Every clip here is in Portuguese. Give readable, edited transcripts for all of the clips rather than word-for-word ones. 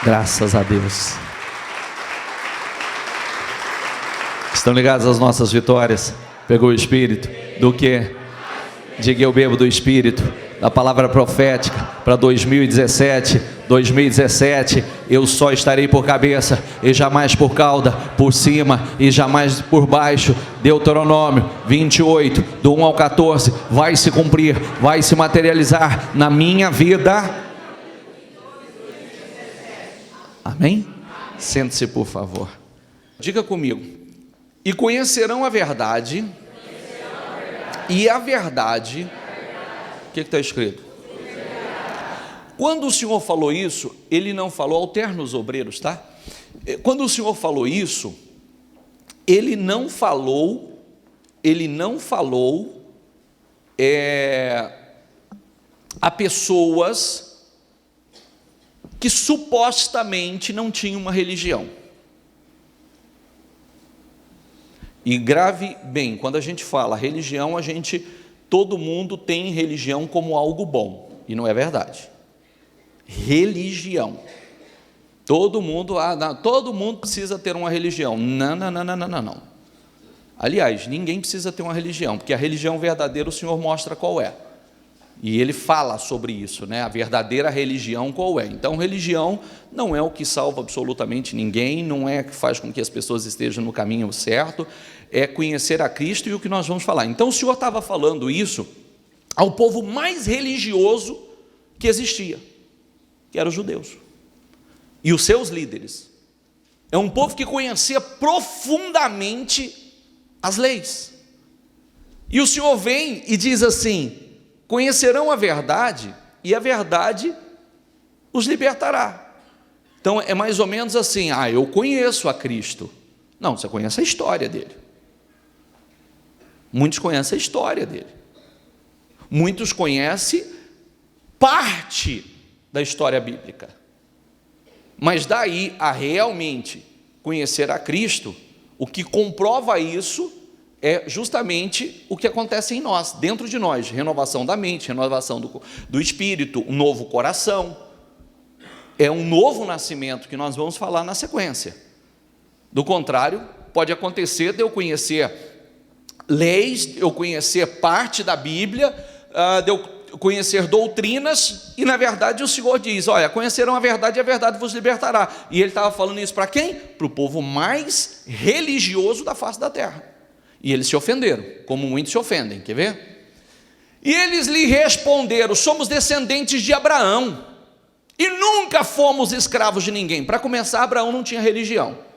Graças a Deus. Estão ligados às nossas vitórias? Pegou o Espírito? Do que? Diga: eu bebo do Espírito, da palavra profética para 2017. 2017, eu só estarei por cabeça e jamais por cauda, por cima e jamais por baixo. Deuteronômio 28, do 1 ao 14, vai se cumprir, vai se materializar na minha vida. Amém? Sente-se, por favor. Diga comigo: e conhecerão a verdade, e a verdade, o que está escrito? Quando o Senhor falou isso, Ele não falou, alterna os obreiros, tá? Quando o Senhor falou isso, Ele não falou a pessoas que supostamente não tinham uma religião. E grave bem, quando a gente fala religião, todo mundo tem religião como algo bom, e não é verdade. Religião, todo mundo precisa ter uma religião. Não. Aliás, ninguém precisa ter uma religião, porque a religião verdadeira o Senhor mostra qual é, e Ele fala sobre isso, né? A verdadeira religião qual é. Então, religião não é o que salva absolutamente ninguém, não é o que faz com que as pessoas estejam no caminho certo, é conhecer a Cristo, e o que nós vamos falar. Então, o Senhor estava falando isso ao povo mais religioso que existia, que eram os judeus e os seus líderes. É um povo que conhecia profundamente as leis, e o Senhor vem e diz assim: conhecerão a verdade, e a verdade os libertará. Então é mais ou menos assim: eu conheço a Cristo. Não, você conhece a história dele. Muitos conhecem a história dele, muitos conhecem parte da história bíblica, mas daí a realmente conhecer a Cristo, o que comprova isso é justamente o que acontece em nós, dentro de nós: renovação da mente, renovação do espírito, um novo coração. É um novo nascimento que nós vamos falar na sequência. Do contrário, pode acontecer de eu conhecer leis, de eu conhecer parte da Bíblia, de eu conhecer doutrinas, e na verdade o Senhor diz: olha, conhecerão a verdade e a verdade vos libertará. E Ele estava falando isso para quem? Para o povo mais religioso da face da terra. E eles se ofenderam, como muitos se ofendem. Quer ver? E eles lhe responderam: somos descendentes de Abraão e nunca fomos escravos de ninguém. Para começar, Abraão não tinha religião.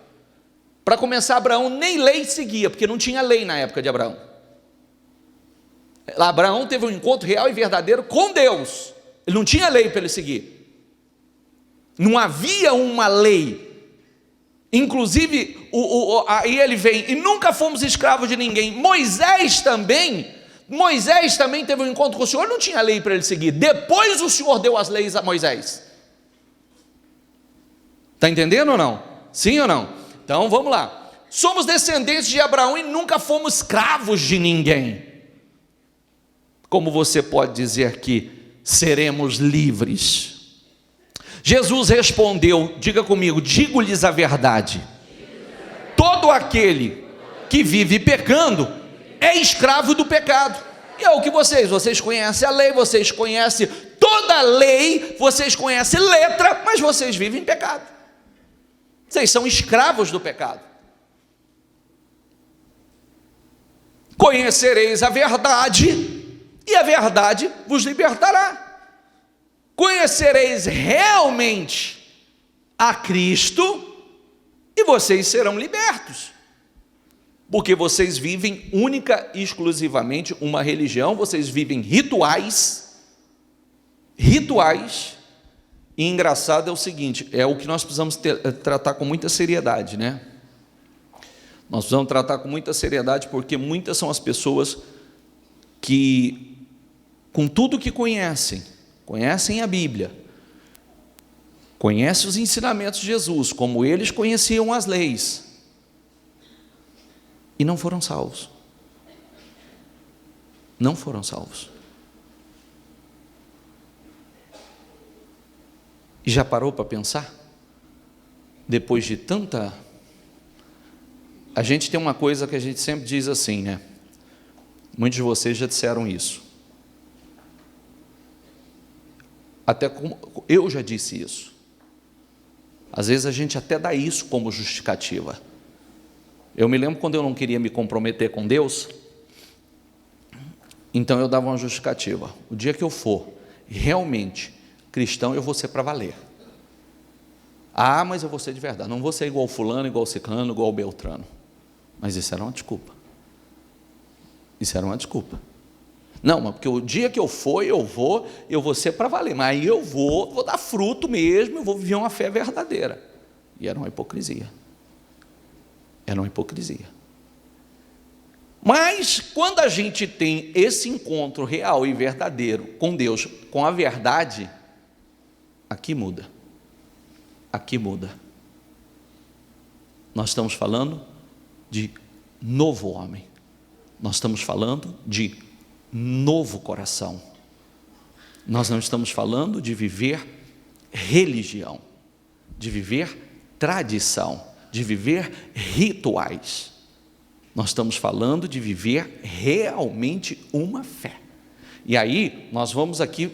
Para começar, Abraão nem lei seguia, porque não tinha lei na época de Abraão. Abraão teve um encontro real e verdadeiro com Deus. Ele não tinha lei para ele seguir. Não havia uma lei. Inclusive, aí ele vem: e nunca fomos escravos de ninguém. Moisés também teve um encontro com o Senhor, não tinha lei para ele seguir. Depois o Senhor deu as leis a Moisés. Está entendendo ou não? Sim ou não? Então vamos lá. Somos descendentes de Abraão e nunca fomos escravos de ninguém. Como você pode dizer que seremos livres? Jesus respondeu, diga comigo: digo-lhes a verdade, todo aquele que vive pecando é escravo do pecado. E é o que vocês conhecem a lei, vocês conhecem toda a lei, vocês conhecem letra, mas vocês vivem em pecado. Vocês são escravos do pecado. Conhecereis a verdade, e a verdade vos libertará. Conhecereis realmente a Cristo, e vocês serão libertos, porque vocês vivem única e exclusivamente uma religião, vocês vivem rituais, e engraçado é o seguinte, é o que nós precisamos tratar com muita seriedade, né? Nós precisamos tratar com muita seriedade, porque muitas são as pessoas que, com tudo que conhecem a Bíblia, conhecem os ensinamentos de Jesus, como eles conheciam as leis, e não foram salvos. Não foram salvos. E já parou para pensar? depois de tanta... A gente tem uma coisa que a gente sempre diz assim, né? Muitos de vocês já disseram isso. Até como eu já disse isso. Às vezes a gente até dá isso como justificativa. Eu me lembro quando eu não queria me comprometer com Deus, então eu dava uma justificativa. O dia que eu for realmente cristão, eu vou ser para valer. Ah, mas eu vou ser de verdade. Não vou ser igual fulano, igual ciclano, igual Beltrano. Mas isso era uma desculpa. Isso era uma desculpa. Não, mas porque o dia que eu for, eu vou ser para valer. Mas aí eu vou dar fruto mesmo, eu vou viver uma fé verdadeira. E era uma hipocrisia. Era uma hipocrisia. Mas quando a gente tem esse encontro real e verdadeiro com Deus, com a verdade, aqui muda. Aqui muda. Nós estamos falando de novo homem. Nós estamos falando de novo coração. Nós não estamos falando de viver religião, de viver tradição, de viver rituais. Nós estamos falando de viver realmente uma fé. E aí, nós vamos aqui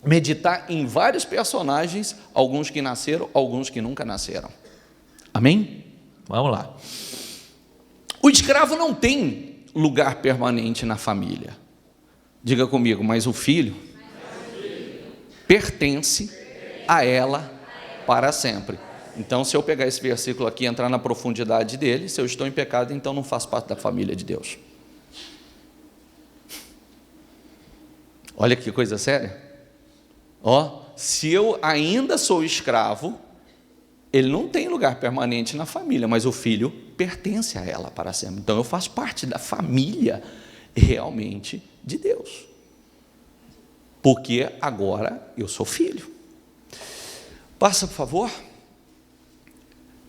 meditar em vários personagens, alguns que nasceram, alguns que nunca nasceram. Amém? Vamos lá. O escravo não tem lugar permanente na família. Diga comigo, mas o filho pertence a ela para sempre. Então, se eu pegar esse versículo aqui e entrar na profundidade dele, se eu estou em pecado, então não faço parte da família de Deus. Olha que coisa séria. Se eu ainda sou escravo, ele não tem lugar permanente na família, mas o filho pertence a ela para sempre. Então eu faço parte da família realmente de Deus, porque agora eu sou filho. Passa, por favor.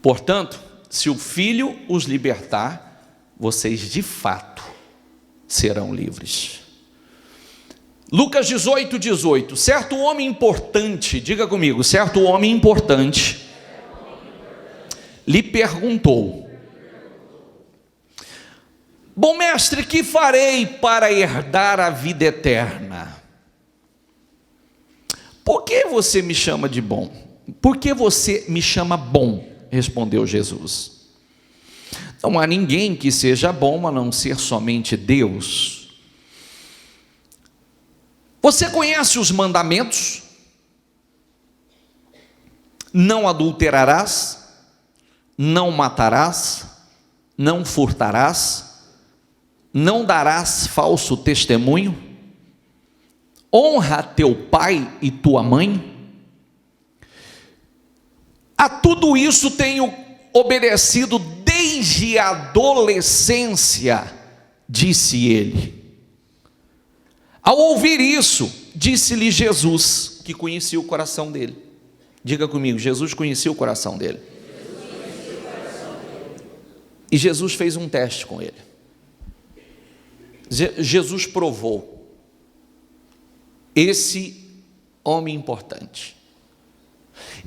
Portanto, se o filho os libertar, vocês de fato serão livres. Lucas 18, certo homem importante, diga comigo, certo homem importante, lhe perguntou: bom mestre, que farei para herdar a vida eterna? Por que você me chama de bom? Por que você me chama bom? Respondeu Jesus. Não há ninguém que seja bom a não ser somente Deus. Você conhece os mandamentos? Não adulterarás, não matarás, não furtarás, não darás falso testemunho, honra teu pai e tua mãe. A tudo isso tenho obedecido desde a adolescência, disse ele. Ao ouvir isso, disse-lhe Jesus, que conhecia o coração dele. Diga comigo, Jesus conhecia o coração dele. E Jesus fez um teste com ele. Jesus provou esse homem importante.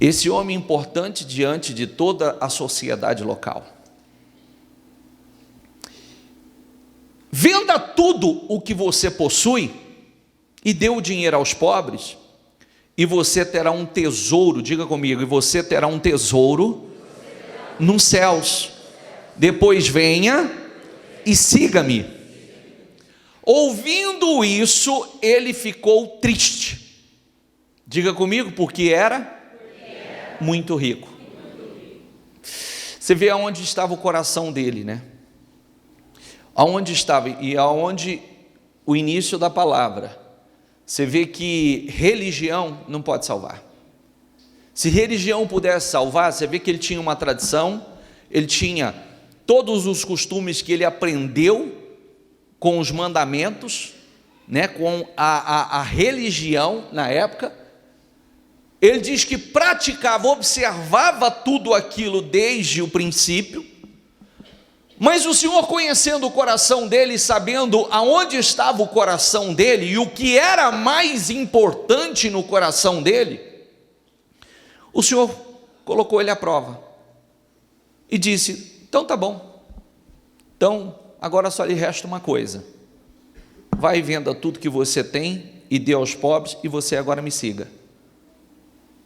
Esse homem importante diante de toda a sociedade local. Venda tudo o que você possui e dê o dinheiro aos pobres, e você terá um tesouro, diga comigo, e você terá um tesouro nos céus. Depois venha e siga-me. Ouvindo isso, ele ficou triste. Diga comigo, porque era muito rico. Você vê aonde estava o coração dele, né? Aonde estava, e aonde o início da palavra, você vê que religião não pode salvar. Se religião pudesse salvar, você vê que ele tinha uma tradição, ele tinha todos os costumes que ele aprendeu com os mandamentos, né, com a religião na época. Ele diz que praticava, observava tudo aquilo desde o princípio, mas o Senhor, conhecendo o coração dele, sabendo aonde estava o coração dele e o que era mais importante no coração dele, o Senhor colocou ele à prova e disse: então tá bom, então agora só lhe resta uma coisa, vai e venda tudo que você tem e dê aos pobres, e você agora me siga.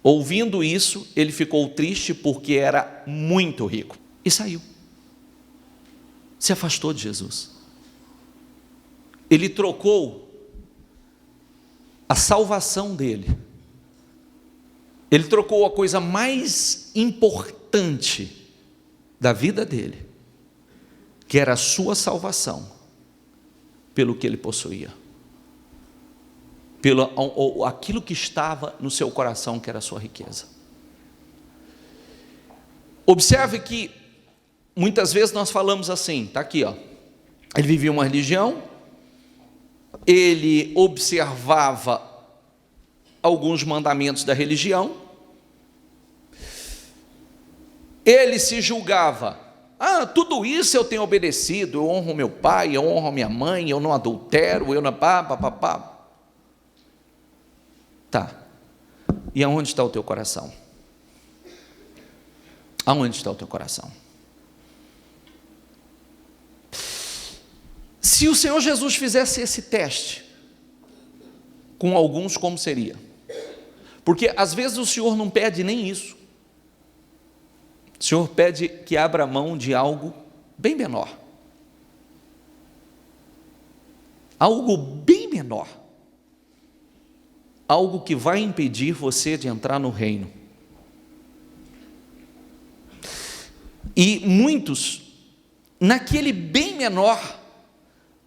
Ouvindo isso, ele ficou triste porque era muito rico e saiu, se afastou de Jesus. Ele trocou a salvação dele, ele trocou a coisa mais importante da vida dele, que era a sua salvação, pelo que ele possuía, pelo aquilo que estava no seu coração, que era a sua riqueza. Observe que muitas vezes nós falamos assim, está aqui, ó, ele vivia uma religião, ele observava alguns mandamentos da religião, ele se julgava: tudo isso eu tenho obedecido, eu honro meu pai, eu honro minha mãe, eu não adultero, eu não pá. Tá, e aonde está o teu coração? Aonde está o teu coração? Se o Senhor Jesus fizesse esse teste com alguns, como seria? Porque às vezes o Senhor não pede nem isso. O Senhor pede que abra mão de algo bem menor. Algo bem menor. Algo que vai impedir você de entrar no reino. E muitos, naquele bem menor,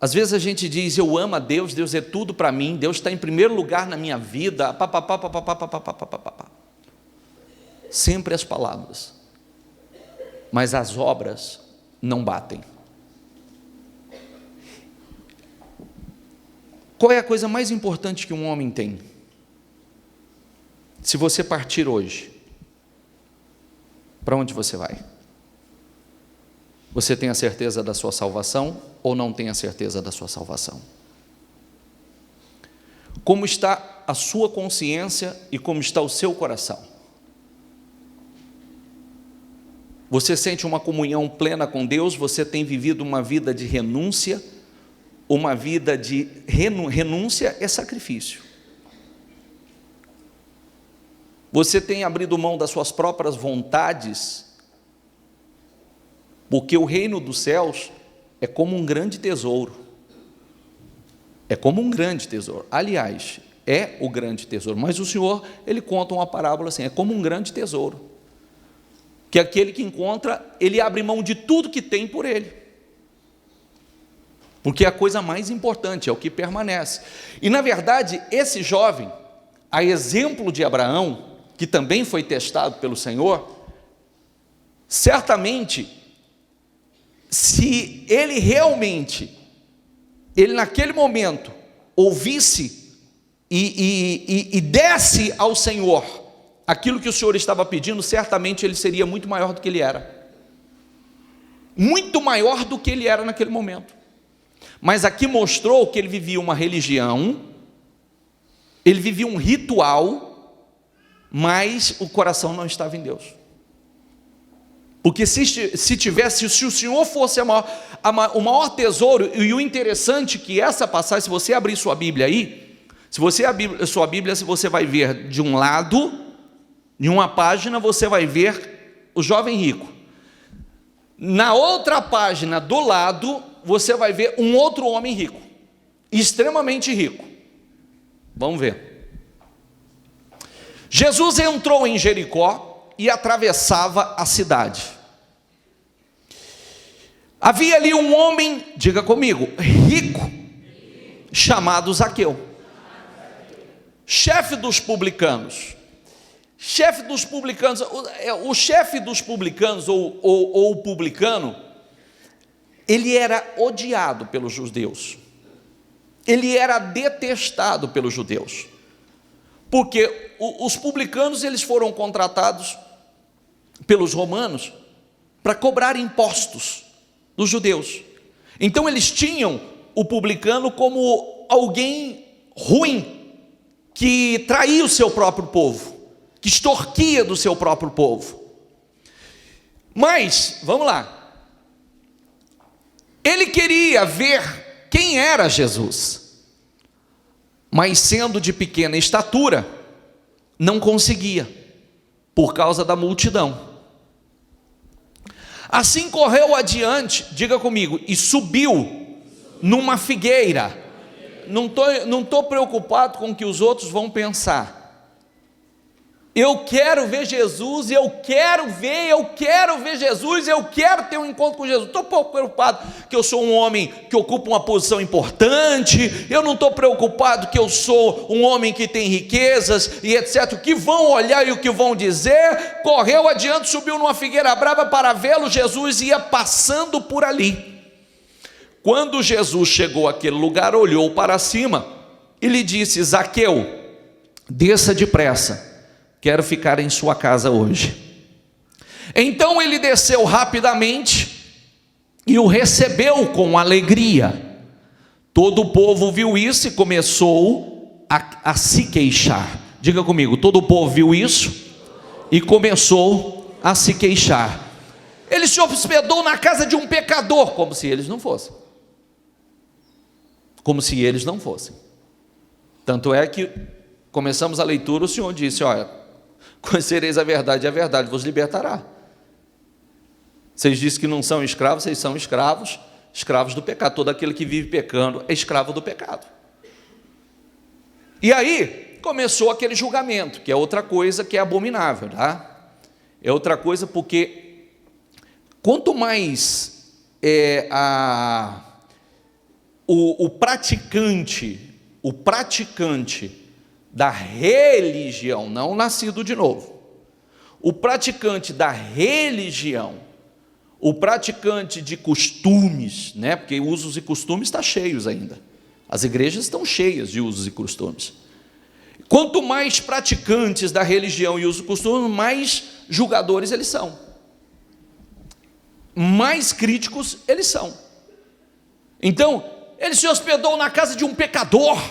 às vezes a gente diz: eu amo a Deus, Deus é tudo para mim, Deus está em primeiro lugar na minha vida, sempre as palavras, mas as obras não batem. Qual é a coisa mais importante que um homem tem? Se você partir hoje, para onde você vai? Você tem a certeza da sua salvação ou não tem a certeza da sua salvação? Como está a sua consciência e como está o seu coração? Você sente uma comunhão plena com Deus? Você tem vivido uma vida de renúncia? Uma vida de renúncia é sacrifício. Você tem abrido mão das suas próprias vontades? Porque o reino dos céus é como um grande tesouro. É como um grande tesouro. Aliás, é o grande tesouro. Mas o Senhor, Ele conta uma parábola assim: é como um grande tesouro, que aquele que encontra, ele abre mão de tudo que tem por ele. Porque é a coisa mais importante, é o que permanece. E na verdade, esse jovem, a exemplo de Abraão, que também foi testado pelo Senhor, certamente, se ele realmente, ele naquele momento, ouvisse e desse ao Senhor aquilo que o Senhor estava pedindo, certamente ele seria muito maior do que ele era. Muito maior do que ele era naquele momento. Mas aqui mostrou que ele vivia uma religião, ele vivia um ritual, mas o coração não estava em Deus. Porque se o Senhor fosse o maior tesouro, e o interessante que essa passagem, se você abrir sua Bíblia aí, se você abrir sua Bíblia, você vai ver de um lado, em uma página, você vai ver o jovem rico. Na outra página do lado, você vai ver um outro homem rico, extremamente rico. Vamos ver. Jesus entrou em Jericó e atravessava a cidade. Havia ali um homem, diga comigo, rico, chamado Zaqueu, chefe dos publicanos. Chefe dos publicanos, o chefe dos publicanos, ou o publicano, ele era odiado pelos judeus, ele era detestado pelos judeus, porque os publicanos, eles foram contratados pelos romanos para cobrar impostos dos judeus. Então eles tinham o publicano como alguém ruim, que traía o seu próprio povo, que extorquia do seu próprio povo. Mas, vamos lá, ele queria ver quem era Jesus, mas sendo de pequena estatura, não conseguia, por causa da multidão. Assim correu adiante, diga comigo, e subiu numa figueira. Não tô preocupado com o que os outros vão pensar. Eu quero ver Jesus, eu quero ver Jesus, eu quero ter um encontro com Jesus. Estou pouco preocupado que eu sou um homem que ocupa uma posição importante, eu não estou preocupado que eu sou um homem que tem riquezas e etc. O que vão olhar e o que vão dizer. Correu adiante, subiu numa figueira brava para vê-lo. Jesus ia passando por ali. Quando Jesus chegou àquele lugar, olhou para cima e lhe disse: Zaqueu, desça depressa, quero ficar em sua casa hoje. Então ele desceu rapidamente e o recebeu com alegria. Todo o povo viu isso e começou a se queixar. Diga comigo, todo o povo viu isso e começou a se queixar. Ele se hospedou na casa de um pecador, como se eles não fossem. Como se eles não fossem. Tanto é que começamos a leitura, o Senhor disse: olha, conhecereis a verdade vos libertará. Vocês dizem que não são escravos, vocês são escravos do pecado. Todo aquele que vive pecando é escravo do pecado. E aí começou aquele julgamento, que é outra coisa que é abominável, tá? É outra coisa, porque quanto mais o praticante da religião, não nascido de novo, o praticante da religião, o praticante de costumes, né? Porque usos e costumes estão cheios ainda, as igrejas estão cheias de usos e costumes. Quanto mais praticantes da religião e usos e costumes, mais julgadores eles são, mais críticos eles são. Então ele se hospedou na casa de um pecador.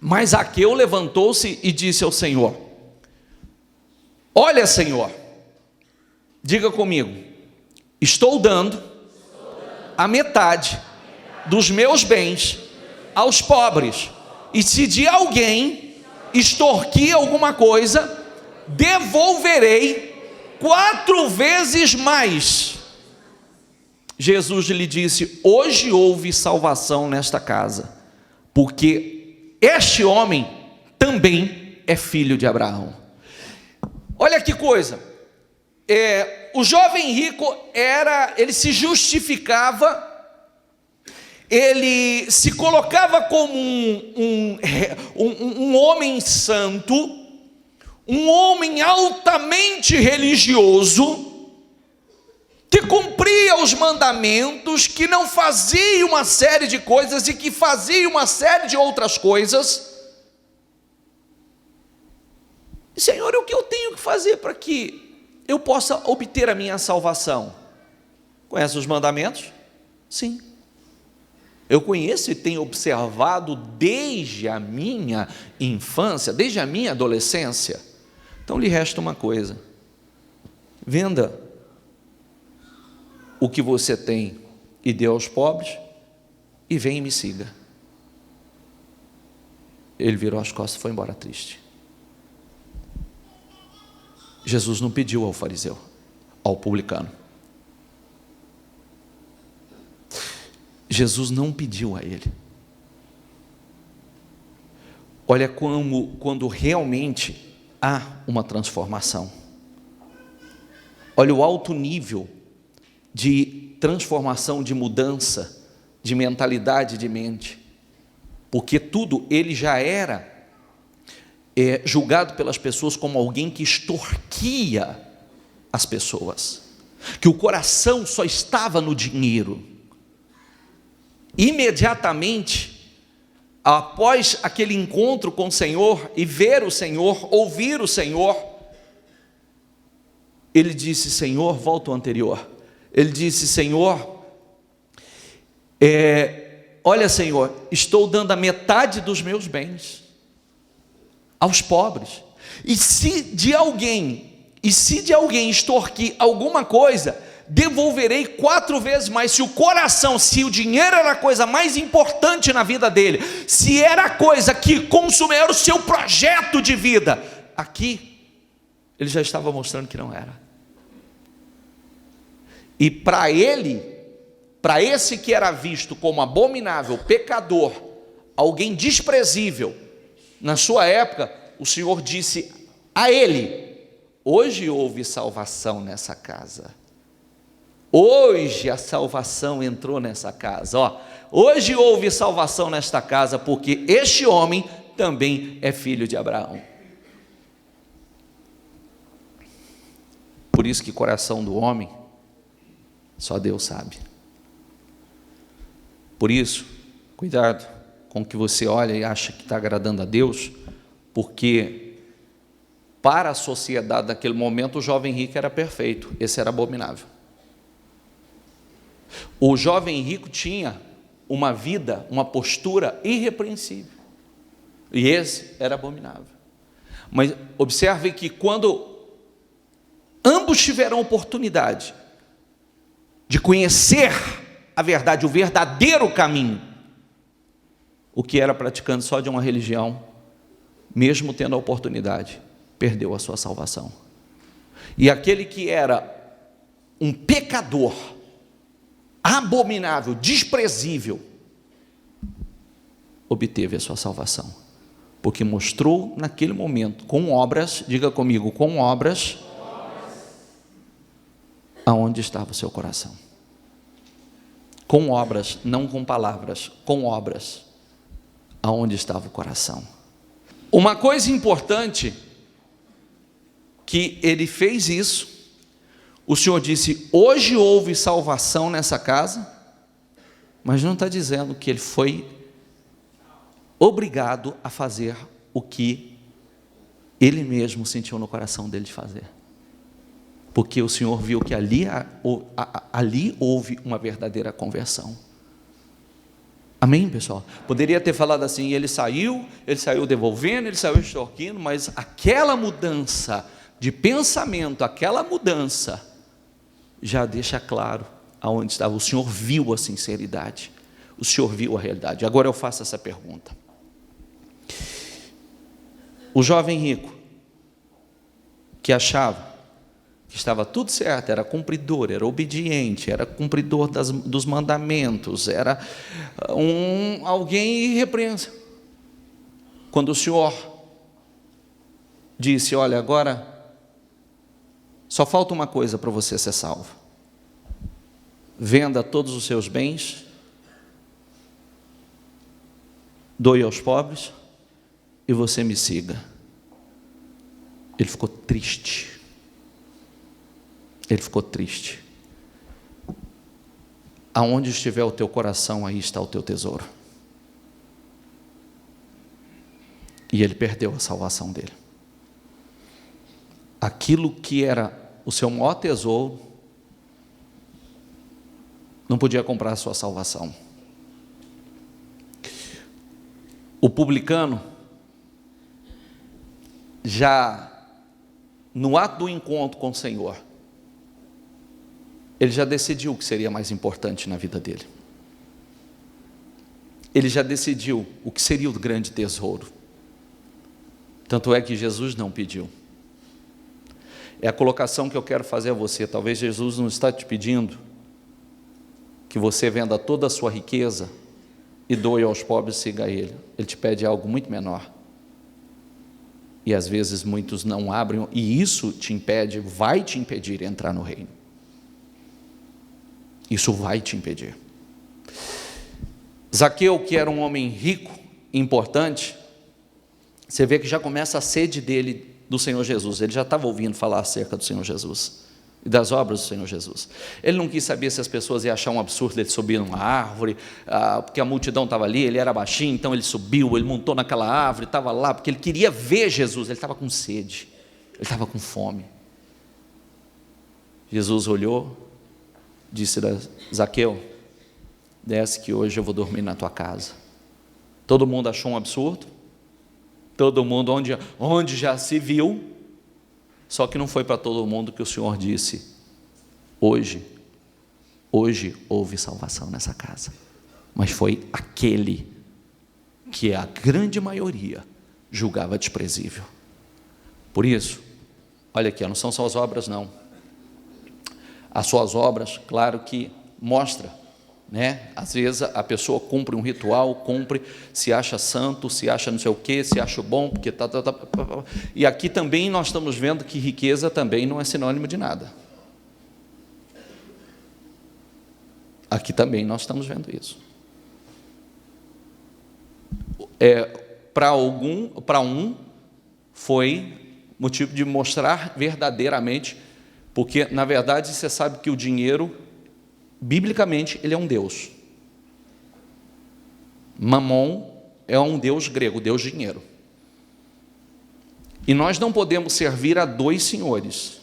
Mas Zaqueu levantou-se e disse ao Senhor: olha, Senhor, diga comigo, estou dando a metade dos meus bens aos pobres, e se de alguém extorquir alguma coisa, devolverei 4 vezes mais. Jesus lhe disse: hoje houve salvação nesta casa, porque este homem também é filho de Abraão. Olha que coisa, o jovem rico ele se justificava, ele se colocava como um homem santo, um homem altamente religioso, que cumpria os mandamentos, que não fazia uma série de coisas e que fazia uma série de outras coisas. Senhor, o que eu tenho que fazer para que eu possa obter a minha salvação? Conhece os mandamentos? Sim. Eu conheço e tenho observado desde a minha infância, desde a minha adolescência. Então lhe resta uma coisa: venda o que você tem e dê aos pobres, e vem e me siga. Ele virou as costas e foi embora triste. Jesus não pediu ao fariseu, ao publicano. Jesus não pediu a ele. Olha quando realmente há uma transformação. Olha o alto nível de transformação, de mudança, de mentalidade, de mente, porque tudo ele já era julgado pelas pessoas como alguém que extorquia as pessoas, que o coração só estava no dinheiro. Imediatamente após aquele encontro com o Senhor e ver o Senhor, ouvir o Senhor, ele disse: Senhor, volta ao anterior. Ele disse: Senhor, olha, Senhor, estou dando a metade dos meus bens aos pobres, e se de alguém E se de alguém extorquir alguma coisa, devolverei 4 vezes mais. Se o coração, se o dinheiro era a coisa mais importante na vida dele, se era a coisa que consumia, era o seu projeto de vida, aqui ele já estava mostrando que não era. E para ele, para esse que era visto como abominável, pecador, alguém desprezível, na sua época, o Senhor disse a ele: hoje houve salvação nessa casa. Hoje a salvação entrou nessa casa. Hoje houve salvação nesta casa, porque este homem também é filho de Abraão. Por isso que o coração do homem, só Deus sabe. Por isso, cuidado com o que você olha e acha que está agradando a Deus, porque para a sociedade daquele momento o jovem rico era perfeito, esse era abominável. O jovem rico tinha uma vida, uma postura irrepreensível, e esse era abominável. Mas observe que quando ambos tiveram oportunidade de conhecer a verdade, o verdadeiro caminho, o que era praticando só de uma religião, mesmo tendo a oportunidade, perdeu a sua salvação. E aquele que era um pecador, abominável, desprezível, obteve a sua salvação, porque mostrou naquele momento, com obras, diga comigo, com obras, aonde estava o seu coração. Com obras, não com palavras, com obras, aonde estava o coração. Uma coisa importante, que ele fez isso, o Senhor disse: hoje houve salvação nessa casa, mas não está dizendo que ele foi obrigado a fazer o que ele mesmo sentiu no coração dele de fazer, porque o Senhor viu que ali houve uma verdadeira conversão. Amém, pessoal? Poderia ter falado assim: ele saiu devolvendo, ele saiu extorquindo, mas aquela mudança de pensamento, aquela mudança, já deixa claro aonde estava. O Senhor viu a sinceridade, o Senhor viu a realidade. Agora eu faço essa pergunta: o jovem rico, que achava que estava tudo certo, era cumpridor, era obediente, era cumpridor dos mandamentos, era alguém irrepreensível, quando o Senhor disse: olha, agora só falta uma coisa para você ser salvo, venda todos os seus bens, doe aos pobres e você me siga. Ele ficou triste. Ele ficou triste. Aonde estiver o teu coração, aí está o teu tesouro. E ele perdeu a salvação dele. Aquilo que era o seu maior tesouro, não podia comprar a sua salvação. O publicano, já no ato do encontro com o Senhor, ele já decidiu o que seria mais importante na vida dele. Ele já decidiu o que seria o grande tesouro. Tanto é que Jesus não pediu. É a colocação que eu quero fazer a você. Talvez Jesus não está te pedindo que você venda toda a sua riqueza e doe aos pobres e siga Ele. Ele te pede algo muito menor. E às vezes muitos não abrem, e isso te impede, vai te impedir de entrar no reino. Isso vai te impedir. Zaqueu, que era um homem rico, importante, você vê que já começa a sede dele do Senhor Jesus. Ele já estava ouvindo falar acerca do Senhor Jesus e das obras do Senhor Jesus. Ele não quis saber se as pessoas iam achar um absurdo ele subir numa árvore, porque a multidão estava ali, ele era baixinho, então ele subiu, ele montou naquela árvore, estava lá, porque ele queria ver Jesus, ele estava com sede, ele estava com fome. Jesus olhou, disse: Zaqueu, desce que hoje eu vou dormir na tua casa. Todo mundo achou um absurdo, todo mundo onde já se viu, Só que não foi para todo mundo que o Senhor disse: hoje houve salvação nessa casa. Mas foi aquele que a grande maioria julgava desprezível. Por isso, olha aqui, não são só as obras não. As suas obras, claro que mostra, né? Às vezes a pessoa cumpre um ritual, cumpre, se acha santo, se acha não sei o quê, se acha bom, porque E aqui também nós estamos vendo que riqueza também não é sinônimo de nada. Aqui também nós estamos vendo isso. Para um foi motivo de mostrar verdadeiramente, porque na verdade você sabe que o dinheiro, biblicamente, ele é um deus. Mamon é um deus grego, deus dinheiro. E nós não podemos servir a dois senhores.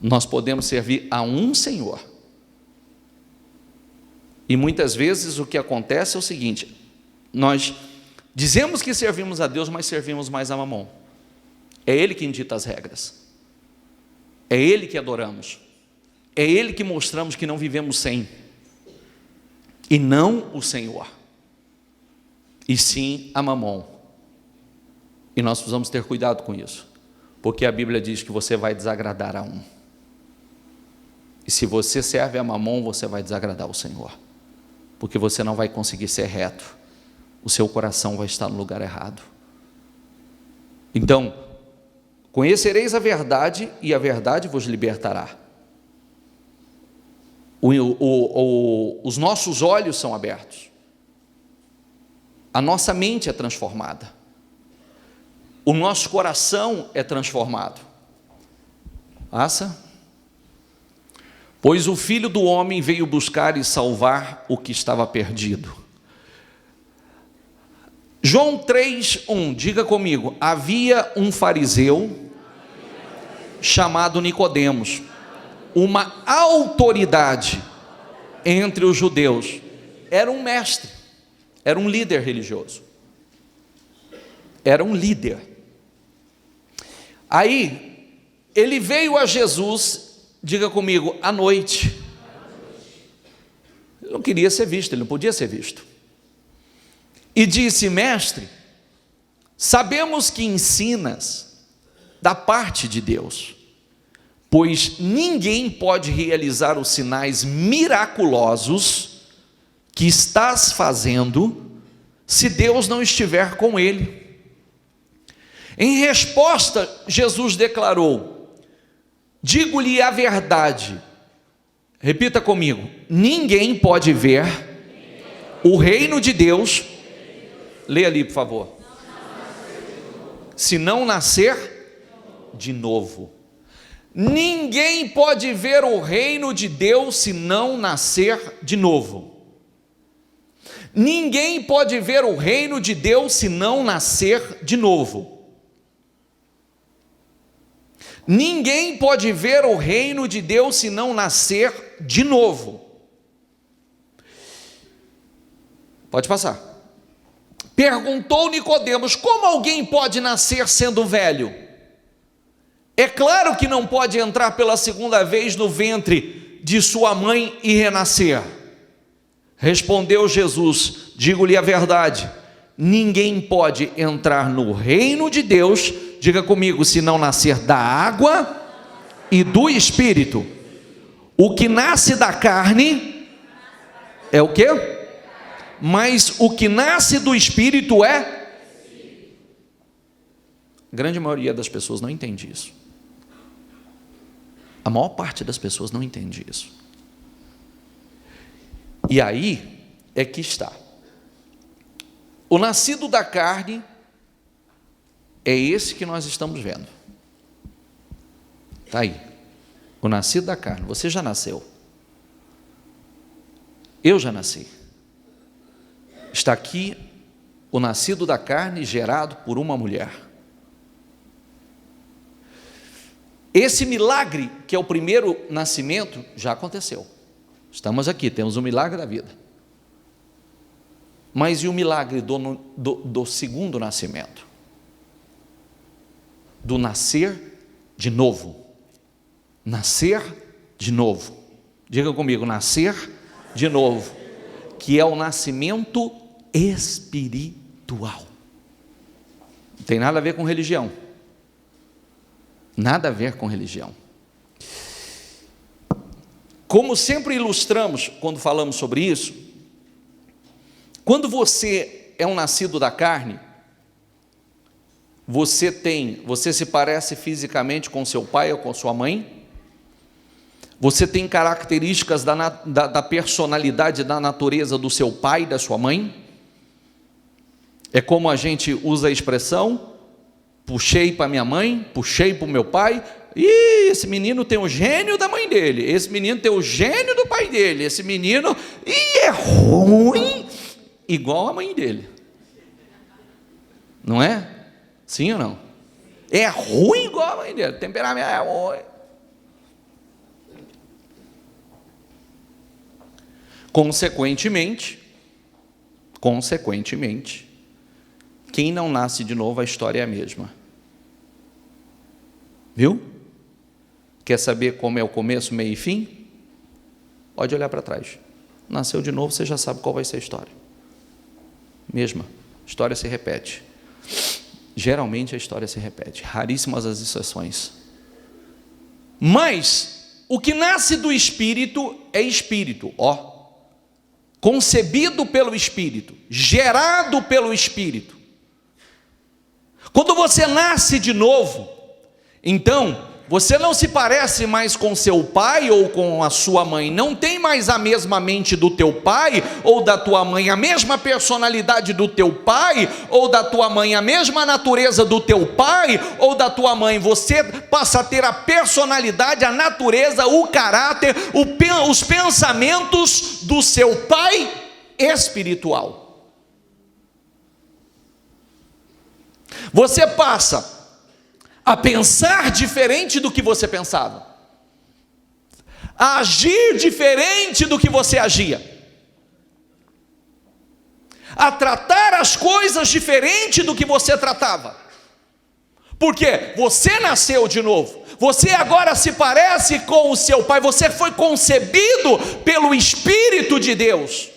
Nós podemos servir a um Senhor. E muitas vezes o que acontece é o seguinte: nós dizemos que servimos a Deus, mas servimos mais a Mamon. É Ele quem dita as regras. É Ele que adoramos. É Ele que mostramos que não vivemos sem. E não o Senhor. E sim a Mamon. E nós precisamos ter cuidado com isso. Porque a Bíblia diz que você vai desagradar a um. E se você serve a Mamon, você vai desagradar o Senhor. Porque você não vai conseguir ser reto. O seu coração vai estar no lugar errado. Então, conhecereis a verdade e a verdade vos libertará. Os nossos olhos são abertos. A nossa mente é transformada. O nosso coração é transformado. Passa. Pois o Filho do Homem veio buscar e salvar o que estava perdido. João 3:1, diga comigo: havia um fariseu chamado Nicodemos, uma autoridade entre os judeus. Era um mestre, era um líder religioso, era um líder. Aí ele veio a Jesus, diga comigo, à noite. Ele não queria ser visto, ele não podia ser visto. E disse: mestre, sabemos que ensinas da parte de Deus, pois ninguém pode realizar os sinais miraculosos que estás fazendo se Deus não estiver com ele. Em resposta, Jesus declarou: digo-lhe a verdade, repita comigo, ninguém pode ver o reino de Deus, lê ali por favor, se não nascer de novo. Ninguém pode ver o reino de Deus se não nascer de novo. Ninguém pode ver o reino de Deus se não nascer de novo. Ninguém pode ver o reino de Deus se não nascer de novo. Pode passar. Perguntou Nicodemos: como alguém pode nascer sendo velho? É claro que não pode entrar pela segunda vez no ventre de sua mãe e renascer. Respondeu Jesus: digo-lhe a verdade, ninguém pode entrar no reino de Deus, diga comigo, se não nascer da água e do Espírito. O que nasce da carne é o quê? Mas o que nasce do Espírito é? A grande maioria das pessoas não entende isso. A maior parte das pessoas não entende isso. E aí é que está. O nascido da carne é esse que nós estamos vendo. Está aí. O nascido da carne. Você já nasceu. Eu já nasci. Está aqui o nascido da carne gerado por uma mulher. Esse milagre, que é o primeiro nascimento, já aconteceu. Estamos aqui, temos o milagre da vida. Mas e o milagre do segundo nascimento? Do nascer de novo. Nascer de novo. Diga comigo, nascer de novo, que é o nascimento espiritual. Não tem nada a ver com religião. Nada a ver com religião. Como sempre ilustramos quando falamos sobre isso, quando você é um nascido da carne, você se parece fisicamente com seu pai ou com sua mãe, você tem características da personalidade, da natureza do seu pai e da sua mãe. É como a gente usa a expressão, puxei para minha mãe, puxei para o meu pai, e esse menino tem o gênio da mãe dele, esse menino tem o gênio do pai dele, esse menino, e é ruim, igual a mãe dele. Não é? Sim ou não? É ruim igual a mãe dele, o temperamento é ruim. Consequentemente, quem não nasce de novo, a história é a mesma. Viu? Quer saber como é o começo, meio e fim? Pode olhar para trás. Nasceu de novo, você já sabe qual vai ser a história. Mesma, a história se repete. Geralmente a história se repete, raríssimas as exceções. Mas o que nasce do Espírito é Espírito, concebido pelo Espírito, gerado pelo Espírito. Quando você nasce de novo, então você não se parece mais com seu pai ou com a sua mãe, não tem mais a mesma mente do teu pai ou da tua mãe, a mesma personalidade do teu pai ou da tua mãe, a mesma natureza do teu pai ou da tua mãe. Você passa a ter a personalidade, a natureza, o caráter, os pensamentos do seu pai espiritual. Você passa a pensar diferente do que você pensava, a agir diferente do que você agia, a tratar as coisas diferente do que você tratava, porque você nasceu de novo, você agora se parece com o seu pai, você foi concebido pelo Espírito de Deus.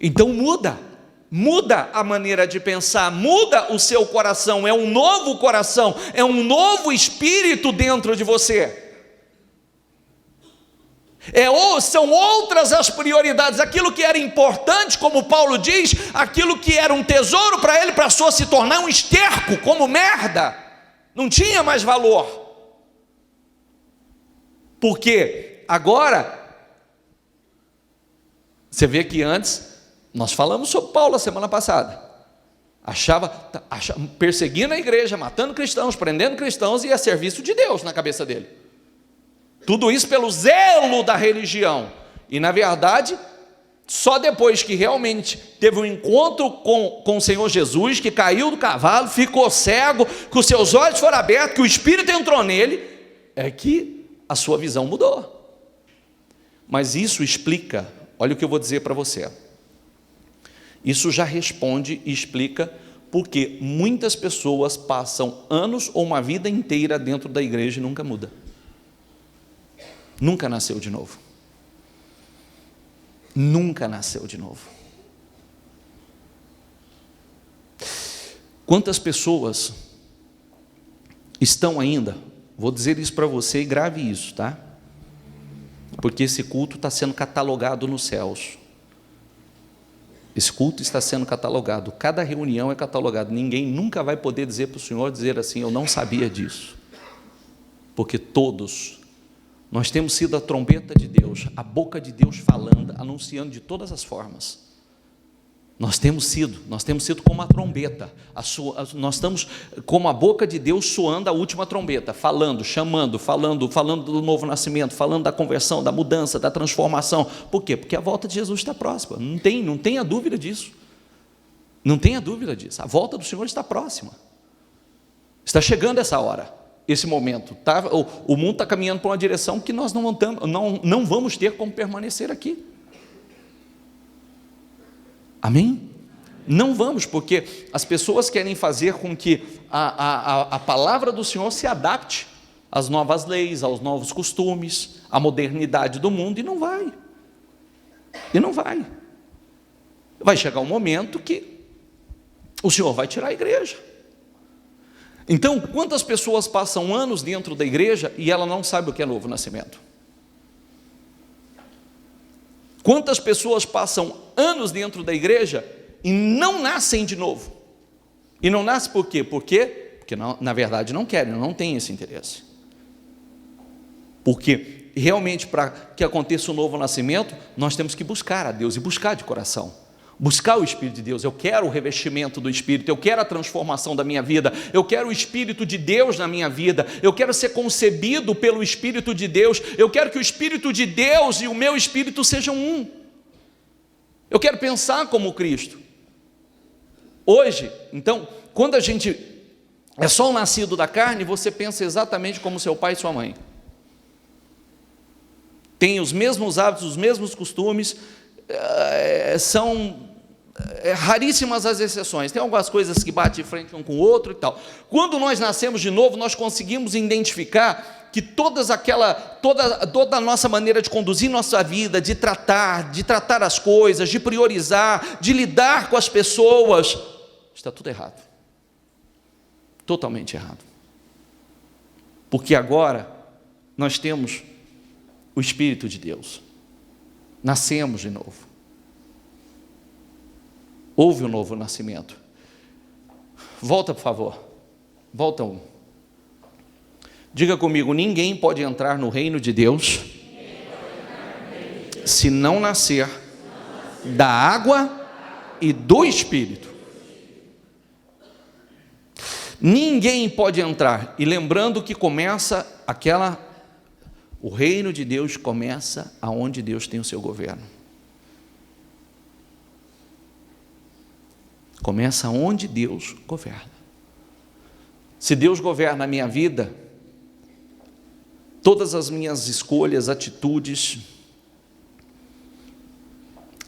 Então muda a maneira de pensar, muda o seu coração, é um novo coração, é um novo espírito dentro de você. São outras as prioridades, aquilo que era importante, como Paulo diz, aquilo que era um tesouro para ele, passou a se tornar um esterco, como merda, não tinha mais valor. Porque agora, você vê que antes, nós falamos sobre Paulo a semana passada, perseguindo a igreja, matando cristãos, prendendo cristãos, e a serviço de Deus na cabeça dele, tudo isso pelo zelo da religião, e na verdade, só depois que realmente teve um encontro com o Senhor Jesus, que caiu do cavalo, ficou cego, que os seus olhos foram abertos, que o Espírito entrou nele, é que a sua visão mudou. Mas isso explica, olha o que eu vou dizer para você, isso já responde e explica porque muitas pessoas passam anos ou uma vida inteira dentro da igreja e nunca muda, nunca nasceu de novo, nunca nasceu de novo. Quantas pessoas estão ainda, vou dizer isso para você e grave isso, tá? Porque esse culto está sendo catalogado nos céus. Esse culto está sendo catalogado, cada reunião é catalogado, ninguém nunca vai poder dizer para o Senhor, dizer assim, eu não sabia disso, porque todos, nós temos sido a trombeta de Deus, a boca de Deus falando, anunciando de todas as formas, nós temos sido como a trombeta, nós estamos como a boca de Deus soando a última trombeta, falando, chamando, falando do novo nascimento, falando da conversão, da mudança, da transformação. Por quê? Porque a volta de Jesus está próxima, não tenha dúvida disso, não tenha dúvida disso, a volta do Senhor está próxima, está chegando essa hora, esse momento, tá? O mundo está caminhando para uma direção que nós não vamos ter como permanecer aqui. Amém? Não vamos, porque as pessoas querem fazer com que a palavra do Senhor se adapte às novas leis, aos novos costumes, à modernidade do mundo, e não vai. E não vai. Vai chegar um momento que o Senhor vai tirar a igreja. Então, quantas pessoas passam anos dentro da igreja e ela não sabe o que é novo nascimento? Quantas pessoas passam anos dentro da igreja e não nascem de novo? E não nascem por quê? Porque não, na verdade não querem, não têm esse interesse. Porque realmente, para que aconteça o novo nascimento, nós temos que buscar a Deus, e buscar de coração. Buscar o Espírito de Deus. Eu quero o revestimento do Espírito, eu quero a transformação da minha vida, eu quero o Espírito de Deus na minha vida, eu quero ser concebido pelo Espírito de Deus, eu quero que o Espírito de Deus e o meu Espírito sejam um. Eu quero pensar como Cristo. Hoje, então, quando a gente é só um nascido da carne, você pensa exatamente como seu pai e sua mãe. Tem os mesmos hábitos, os mesmos costumes, são raríssimas as exceções, tem algumas coisas que batem de frente um com o outro e tal. Quando nós nascemos de novo, nós conseguimos identificar que toda a nossa maneira de conduzir nossa vida, de tratar as coisas, de priorizar, de lidar com as pessoas, está tudo errado, totalmente errado, porque agora nós temos o Espírito de Deus, nascemos de novo, houve um novo nascimento. Volta, por favor, volta um. Diga comigo: ninguém pode entrar no reino de Deus se não nascer da água e do Espírito. Ninguém pode entrar, e lembrando que começa o reino de Deus começa aonde Deus tem o seu governo. Começa onde Deus governa. Se Deus governa a minha vida, todas as minhas escolhas, atitudes,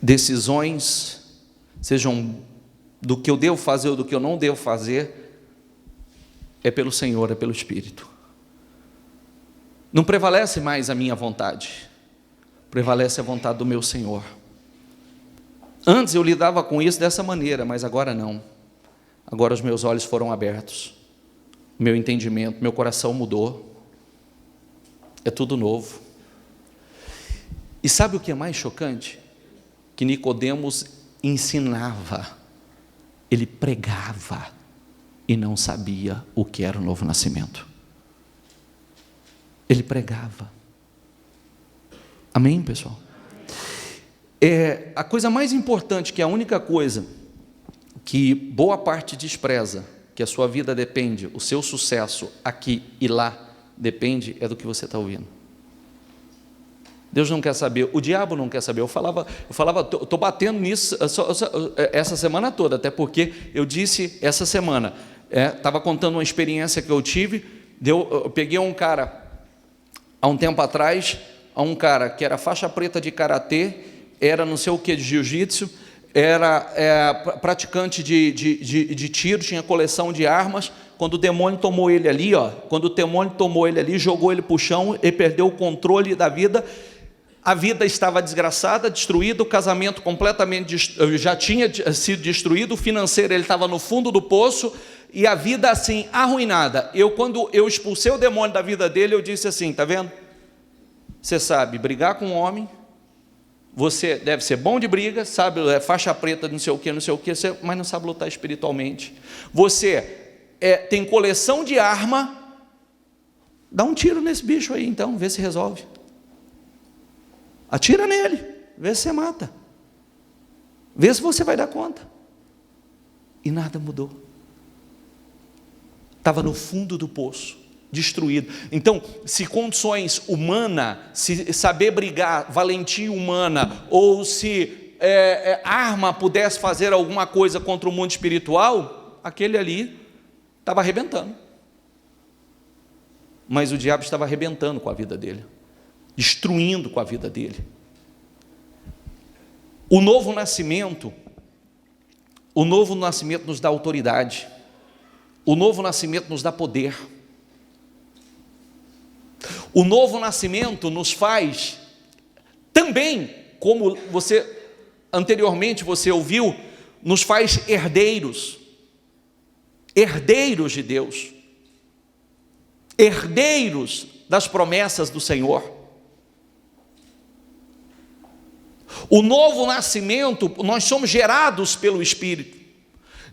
decisões, sejam do que eu devo fazer ou do que eu não devo fazer, é pelo Senhor, é pelo Espírito. Não prevalece mais a minha vontade, prevalece a vontade do meu Senhor. Antes eu lidava com isso dessa maneira, mas agora não. Agora os meus olhos foram abertos, meu entendimento, meu coração mudou, é tudo novo. E sabe o que é mais chocante? Que Nicodemos ensinava, ele pregava e não sabia o que era o novo nascimento. Ele pregava. Amém, pessoal? A coisa mais importante, que é a única coisa que boa parte despreza, que a sua vida depende, o seu sucesso aqui e lá depende, é do que você está ouvindo. Deus não quer saber, o diabo não quer saber. Eu falava, estou batendo nisso essa semana toda, até porque eu disse essa semana, estava contando uma experiência que eu tive, eu peguei um cara, há um tempo atrás, um cara que era faixa preta de karatê, era não sei o que de jiu-jitsu, era praticante de tiro, tinha coleção de armas. Quando o demônio tomou ele ali, jogou ele para o chão, ele perdeu o controle da vida. A vida estava desgraçada, destruída, o casamento completamente já tinha sido destruído, o financeiro ele estava no fundo do poço, e a vida assim, arruinada. Quando eu expulsei o demônio da vida dele, eu disse assim: está vendo? Você sabe brigar com um homem, você deve ser bom de briga, sabe, faixa preta, não sei o que, mas não sabe lutar espiritualmente. Você tem coleção de arma, dá um tiro nesse bicho aí então, vê se resolve. Atira nele, vê se você mata, vê se você vai dar conta. E nada mudou, estava no fundo do poço, destruído. Então, se condições humanas, se saber brigar, valentia humana, ou se arma pudesse fazer alguma coisa contra o mundo espiritual, aquele ali estava arrebentando. Mas o diabo estava arrebentando com a vida dele, destruindo com a vida dele. O novo nascimento O novo nascimento nos dá autoridade. O novo nascimento nos dá poder. O novo nascimento nos faz também, como anteriormente você ouviu, nos faz herdeiros. Herdeiros de Deus. Herdeiros das promessas do Senhor. O novo nascimento, nós somos gerados pelo Espírito.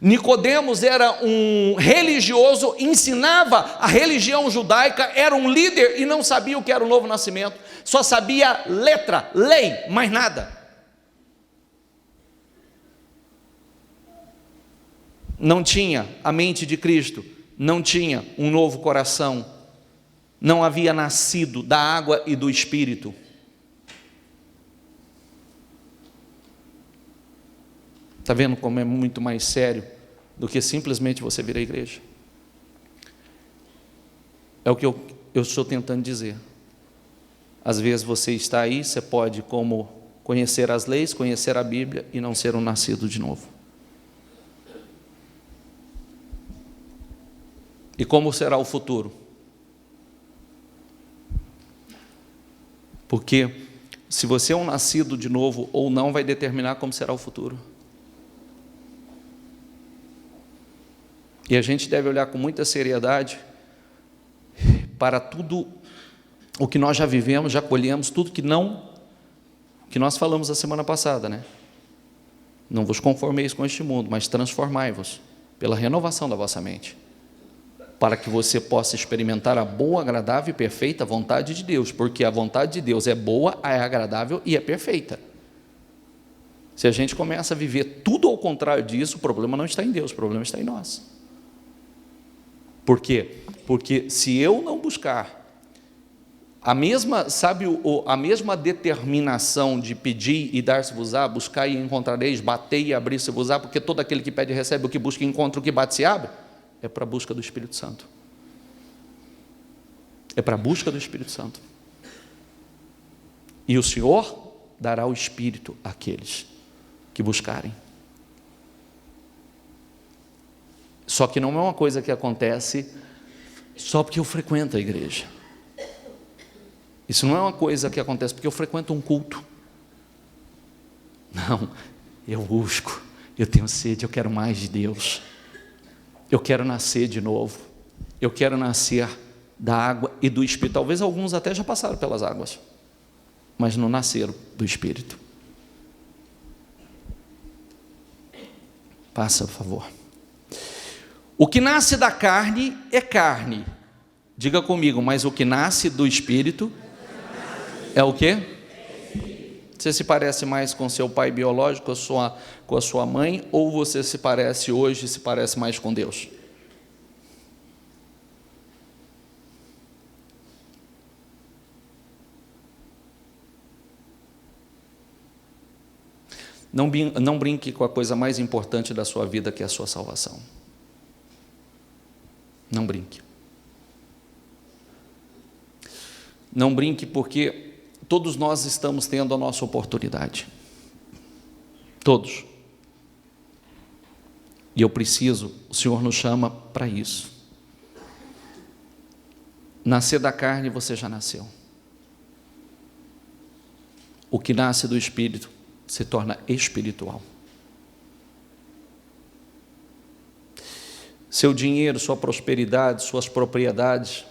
Nicodemos era um religioso, ensinava a religião judaica, era um líder e não sabia o que era o novo nascimento, só sabia letra, lei, mais nada. Não tinha a mente de Cristo, não tinha um novo coração, não havia nascido da água e do Espírito. Está vendo como é muito mais sério do que simplesmente você vir à igreja? É o que eu estou tentando dizer. Às vezes você está aí, você pode como conhecer as leis, conhecer a Bíblia e não ser um nascido de novo. E como será o futuro? Porque se você é um nascido de novo ou não, vai determinar como será o futuro. E a gente deve olhar com muita seriedade para tudo o que nós já vivemos, já colhemos, tudo que nós falamos a semana passada, né? Não vos conformeis com este mundo, mas transformai-vos pela renovação da vossa mente, para que você possa experimentar a boa, agradável e perfeita vontade de Deus, porque a vontade de Deus é boa, é agradável e é perfeita. Se a gente começa a viver tudo ao contrário disso, o problema não está em Deus, o problema está em nós. Por quê? Porque se eu não buscar a mesma determinação de pedir e dar-se-vos-á, buscar e encontrareis, bater e abrir-se-vos-á, porque todo aquele que pede recebe, o que busca encontra, o que bate se abre, é para a busca do Espírito Santo. É para a busca do Espírito Santo. E o Senhor dará o Espírito àqueles que buscarem. Só que não é uma coisa que acontece só porque eu frequento a igreja. Isso não é uma coisa que acontece porque eu frequento um culto. Não, eu busco, eu tenho sede, eu quero mais de Deus. Eu quero nascer de novo. Eu quero nascer da água e do Espírito. Talvez alguns até já passaram pelas águas, mas não nasceram do Espírito. Passa, por favor. O que nasce da carne é carne. Diga comigo, mas o que nasce do Espírito é o quê? Você se parece mais com seu pai biológico, com a sua mãe, ou você se parece mais com Deus? Não brinque com a coisa mais importante da sua vida, que é a sua salvação. Não brinque. Não brinque, porque todos nós estamos tendo a nossa oportunidade. Todos. E o Senhor nos chama para isso. Nascer da carne, você já nasceu. O que nasce do Espírito se torna espiritual. Seu dinheiro, sua prosperidade, suas propriedades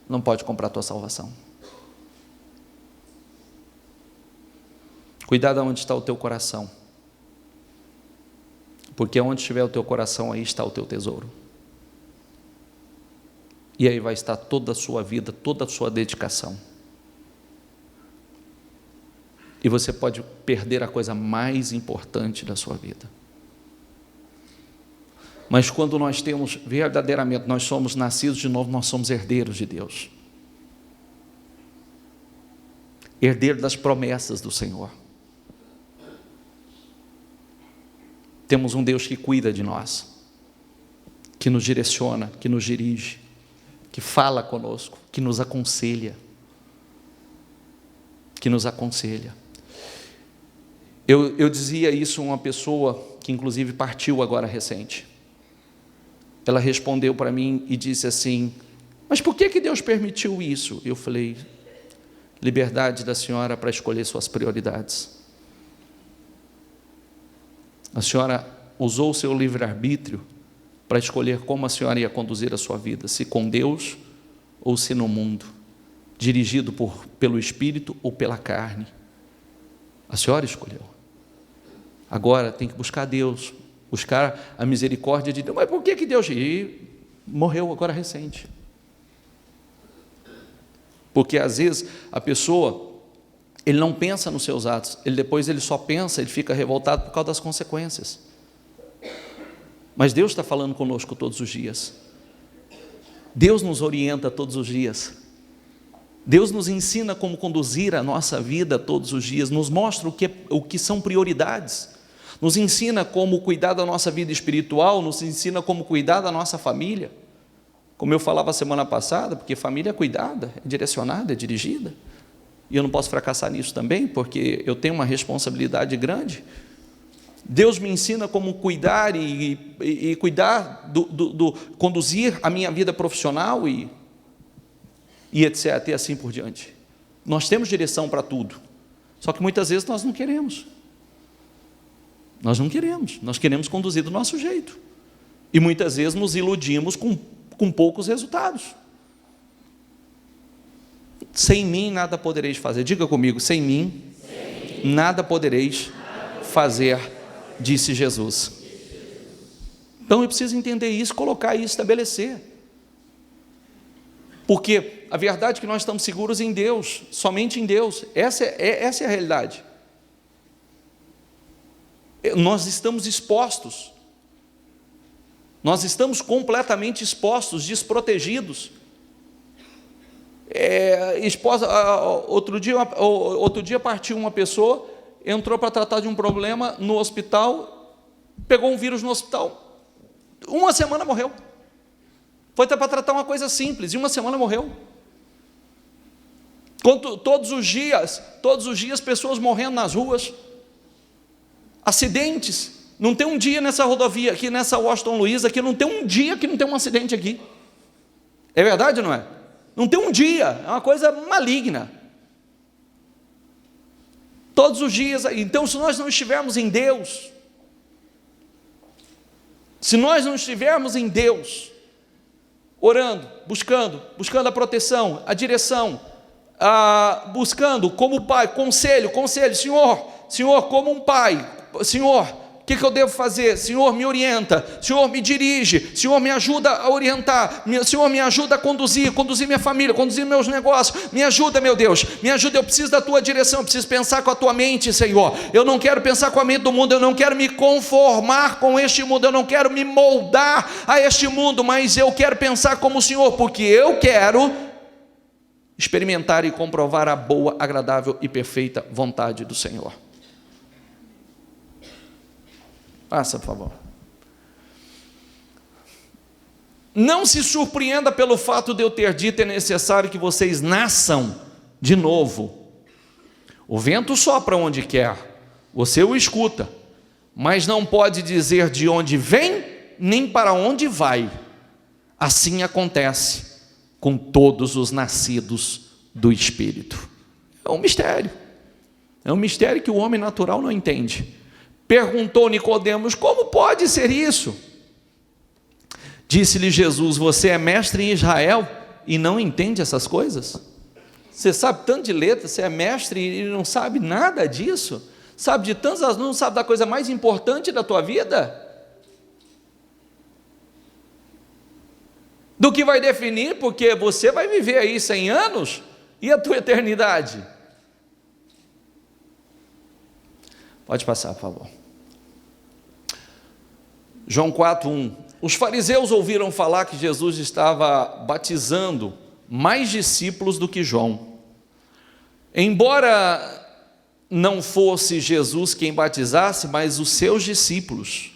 não pode comprar a tua salvação. Cuidado onde está o teu coração, porque onde estiver o teu coração, aí está o teu tesouro. E aí vai estar toda a sua vida, toda a sua dedicação. E você pode perder a coisa mais importante da sua vida. Mas quando nós temos verdadeiramente, nós somos nascidos de novo, nós somos herdeiros de Deus. Herdeiros das promessas do Senhor. Temos um Deus que cuida de nós, que nos direciona, que nos dirige, que fala conosco, que nos aconselha. Eu dizia isso a uma pessoa que inclusive partiu agora recente. Ela respondeu para mim e disse assim: mas por que Deus permitiu isso? Eu falei: liberdade da senhora para escolher suas prioridades. A senhora usou o seu livre-arbítrio para escolher como a senhora ia conduzir a sua vida, se com Deus ou se no mundo, dirigido pelo Espírito ou pela carne. A senhora escolheu. Agora tem que buscar Deus, buscar a misericórdia de Deus. Mas por que Deus morreu agora recente? Porque às vezes a pessoa, ele não pensa nos seus atos, depois ele só pensa, ele fica revoltado por causa das consequências. Mas Deus está falando conosco todos os dias. Deus nos orienta todos os dias. Deus nos ensina como conduzir a nossa vida todos os dias, nos mostra o que são prioridades, nos ensina como cuidar da nossa vida espiritual, nos ensina como cuidar da nossa família. Como eu falava semana passada, porque família é cuidada, é direcionada, é dirigida. E eu não posso fracassar nisso também, porque eu tenho uma responsabilidade grande. Deus me ensina como cuidar e cuidar, conduzir a minha vida profissional e etc, e assim por diante. Nós temos direção para tudo, só que muitas vezes nós não queremos. Nós queremos conduzir do nosso jeito. E muitas vezes nos iludimos com poucos resultados. Sem mim nada podereis fazer. Diga comigo: sem mim nada podereis fazer, disse Jesus. Então eu preciso entender isso, colocar isso, estabelecer. Porque a verdade é que nós estamos seguros em Deus, somente em Deus. Essa é a realidade. Nós estamos expostos. Nós estamos completamente expostos, desprotegidos. Outro dia partiu uma pessoa, entrou para tratar de um problema no hospital, pegou um vírus no hospital, uma semana morreu. Foi para tratar uma coisa simples, e uma semana morreu. Todos os dias pessoas morrendo nas ruas, acidentes. Não tem um dia nessa rodovia aqui, nessa Washington Luiz, aqui não tem um dia que não tem um acidente aqui. É verdade ou não é? Não tem um dia, é uma coisa maligna. Todos os dias. Então, se nós não estivermos em Deus, orando, buscando a proteção, a direção, buscando como pai, conselho, Senhor, como um pai, Senhor, o que eu devo fazer? Senhor, me orienta, Senhor, me dirige, Senhor, me ajuda a orientar, Senhor, me ajuda a conduzir minha família, conduzir meus negócios, me ajuda, meu Deus, me ajuda, eu preciso da tua direção, eu preciso pensar com a tua mente, Senhor, eu não quero pensar com a mente do mundo, eu não quero me conformar com este mundo, eu não quero me moldar a este mundo, mas eu quero pensar como o Senhor, porque eu quero experimentar e comprovar a boa, agradável e perfeita vontade do Senhor. Passa, por favor. Não se surpreenda pelo fato de eu ter dito: é necessário que vocês nasçam de novo. O vento sopra onde quer, você o escuta, mas não pode dizer de onde vem, nem para onde vai. Assim acontece com todos os nascidos do Espírito. É um mistério que o homem natural não entende. Perguntou Nicodemos: como pode ser isso? Disse-lhe Jesus: você é mestre em Israel e não entende essas coisas? Você sabe tanto de letras, você é mestre e não sabe nada disso? Sabe de tantas, não sabe da coisa mais importante da tua vida? Do que vai definir, porque você vai viver aí 100 anos e a tua eternidade. Pode passar, por favor. João 4:1. Os fariseus ouviram falar que Jesus estava batizando mais discípulos do que João. Embora não fosse Jesus quem batizasse, mas os seus discípulos.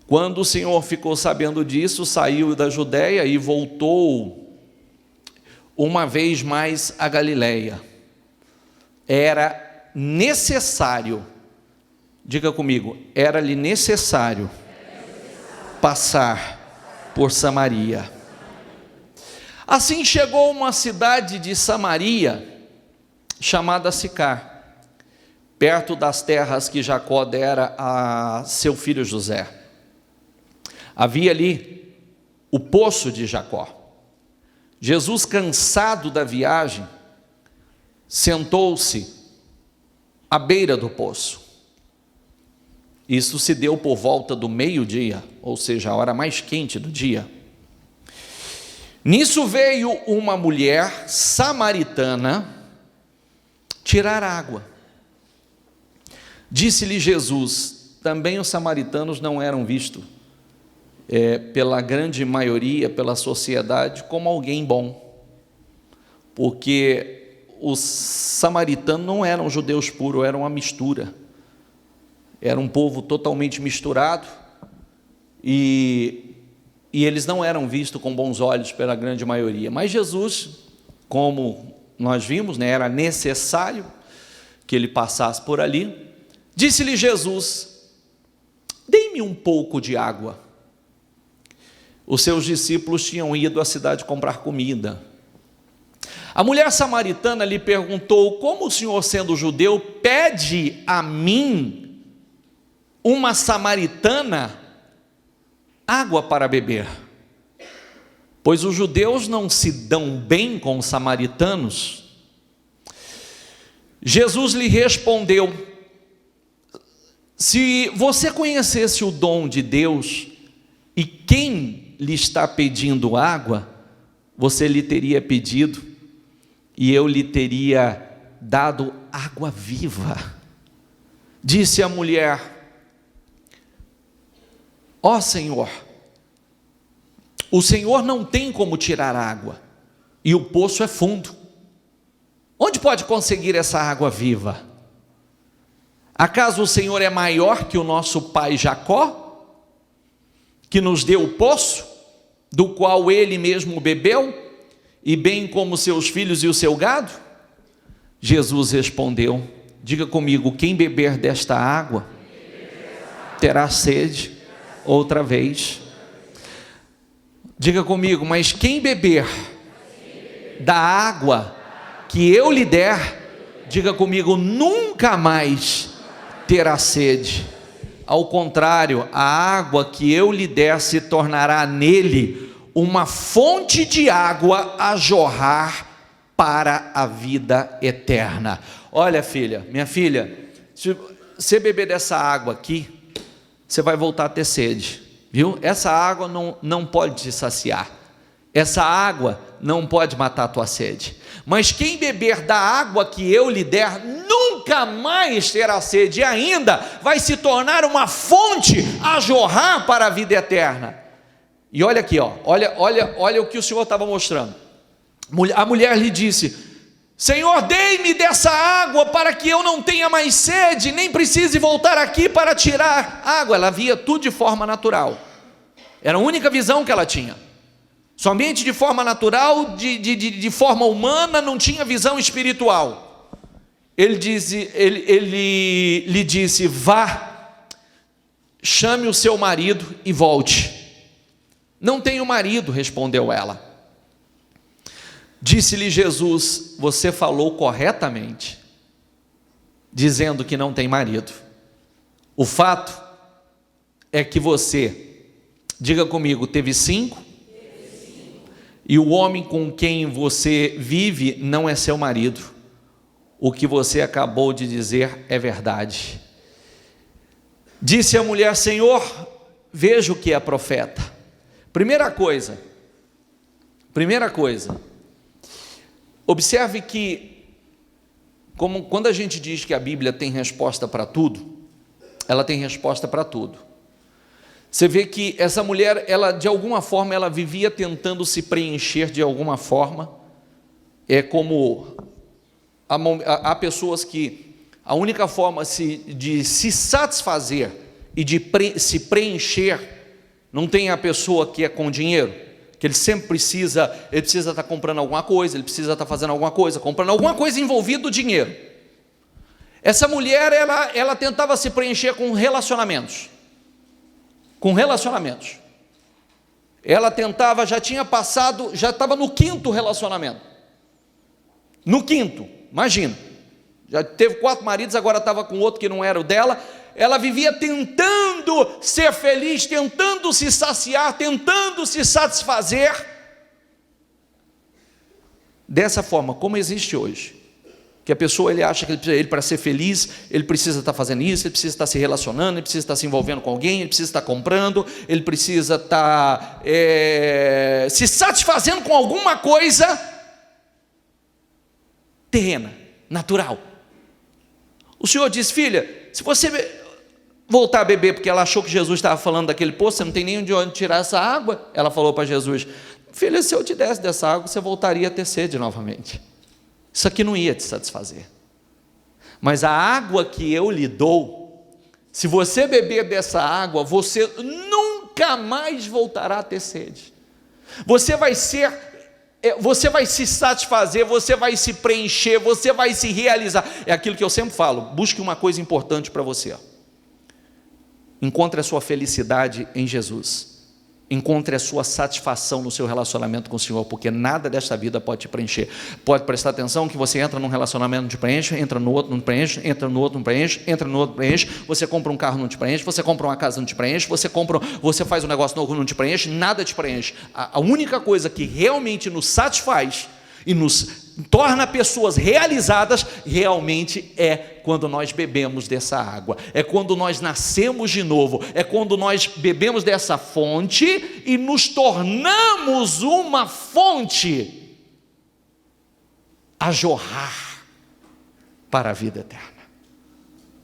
Quando o Senhor ficou sabendo disso, saiu da Judeia e voltou uma vez mais a Galileia. Era necessário Diga comigo, era-lhe necessário passar por Samaria. Assim chegou a uma cidade de Samaria, chamada Sicar, perto das terras que Jacó dera a seu filho José. Havia ali o poço de Jacó. Jesus, cansado da viagem, sentou-se à beira do poço. Isso se deu por volta do meio-dia, ou seja, a hora mais quente do dia. Nisso veio uma mulher samaritana tirar água. Disse-lhe Jesus, também os samaritanos não eram vistos pela grande maioria, pela sociedade, como alguém bom, porque os samaritanos não eram judeus puros, eram uma mistura, era um povo totalmente misturado, e eles não eram vistos com bons olhos pela grande maioria. Mas Jesus, como nós vimos, era necessário que ele passasse por ali. Disse-lhe Jesus, dê-me um pouco de água. Os seus discípulos tinham ido à cidade comprar comida. A mulher samaritana lhe perguntou, como o senhor, sendo judeu, pede a mim, uma samaritana, água para beber? Pois os judeus não se dão bem com os samaritanos. Jesus lhe respondeu, se você conhecesse o dom de Deus e quem lhe está pedindo água, você lhe teria pedido e eu lhe teria dado água viva. Disse a mulher, ó Senhor, o Senhor não tem como tirar água e o poço é fundo. Onde pode conseguir essa água viva? Acaso o Senhor é maior que o nosso pai Jacó, que nos deu o poço, do qual ele mesmo bebeu, e bem como seus filhos e o seu gado? Jesus respondeu, diga comigo, quem beber desta água, terá sede outra vez. Diga comigo, mas quem beber da água que eu lhe der, diga comigo, nunca mais terá sede. Ao contrário, a água que eu lhe der se tornará nele uma fonte de água a jorrar para a vida eterna. Olha, filha, minha filha, se você beber dessa água aqui, você vai voltar a ter sede, viu? Essa água não pode te saciar, essa água não pode matar a tua sede, mas quem beber da água que eu lhe der, nunca mais terá sede, e ainda vai se tornar uma fonte a jorrar para a vida eterna. E olha aqui, olha o que o Senhor estava mostrando. A mulher lhe disse, Senhor, dê-me dessa água para que eu não tenha mais sede, nem precise voltar aqui para tirar água. Ela via tudo de forma natural, era a única visão que ela tinha, somente de forma natural, de forma humana, não tinha visão espiritual. Ele lhe disse, vá, chame o seu marido e volte. Não tenho marido, respondeu ela. Disse-lhe Jesus, você falou corretamente, dizendo que não tem marido. O fato é que você, diga comigo, teve 5, e o homem com quem você vive não é seu marido. O que você acabou de dizer é verdade. Disse a mulher, Senhor, veja o que é profeta. Primeira coisa, observe que, quando a gente diz que a Bíblia tem resposta para tudo, ela tem resposta para tudo. Você vê que essa mulher, ela de alguma forma, ela vivia tentando se preencher de alguma forma. É como há pessoas que a única forma de se satisfazer e de se preencher, não tem a pessoa que é com dinheiro, que ele sempre precisa estar comprando alguma coisa, ele precisa estar fazendo alguma coisa, comprando alguma coisa envolvida o dinheiro. Essa mulher, ela tentava se preencher com relacionamentos. Ela tentava, já tinha passado, já estava no 5º relacionamento. No 5º, imagina. Já teve 4 maridos, agora estava com outro que não era o dela. Ela vivia tentando ser feliz, tentando se saciar, tentando se satisfazer. Dessa forma, como existe hoje. Que a pessoa, ele acha que ele para ser feliz, ele precisa estar fazendo isso, ele precisa estar se relacionando, ele precisa estar se envolvendo com alguém, ele precisa estar comprando, ele precisa estar se satisfazendo com alguma coisa terrena, natural. O Senhor diz: filha, se você voltar a beber, porque ela achou que Jesus estava falando daquele poço, você não tem nem de onde tirar essa água. Ela falou para Jesus: filha, se eu te desse dessa água, você voltaria a ter sede novamente. Isso aqui não ia te satisfazer. Mas a água que eu lhe dou, se você beber dessa água, você nunca mais voltará a ter sede. Você vai se satisfazer, você vai se preencher, você vai se realizar. É aquilo que eu sempre falo: busque uma coisa importante para você. Encontre a sua felicidade em Jesus. Encontre a sua satisfação no seu relacionamento com o Senhor, porque nada desta vida pode te preencher. Pode prestar atenção que você entra num relacionamento, não te preenche, entra no outro, não te preenche, entra no outro, não preenche, entra no outro, não preenche, você compra um carro, não te preenche, você compra uma casa, não te preenche, você faz um negócio novo, não te preenche, nada te preenche. A única coisa que realmente nos satisfaz e nos torna pessoas realizadas, realmente é quando nós bebemos dessa água, é quando nós nascemos de novo, é quando nós bebemos dessa fonte e nos tornamos uma fonte a jorrar para a vida eterna.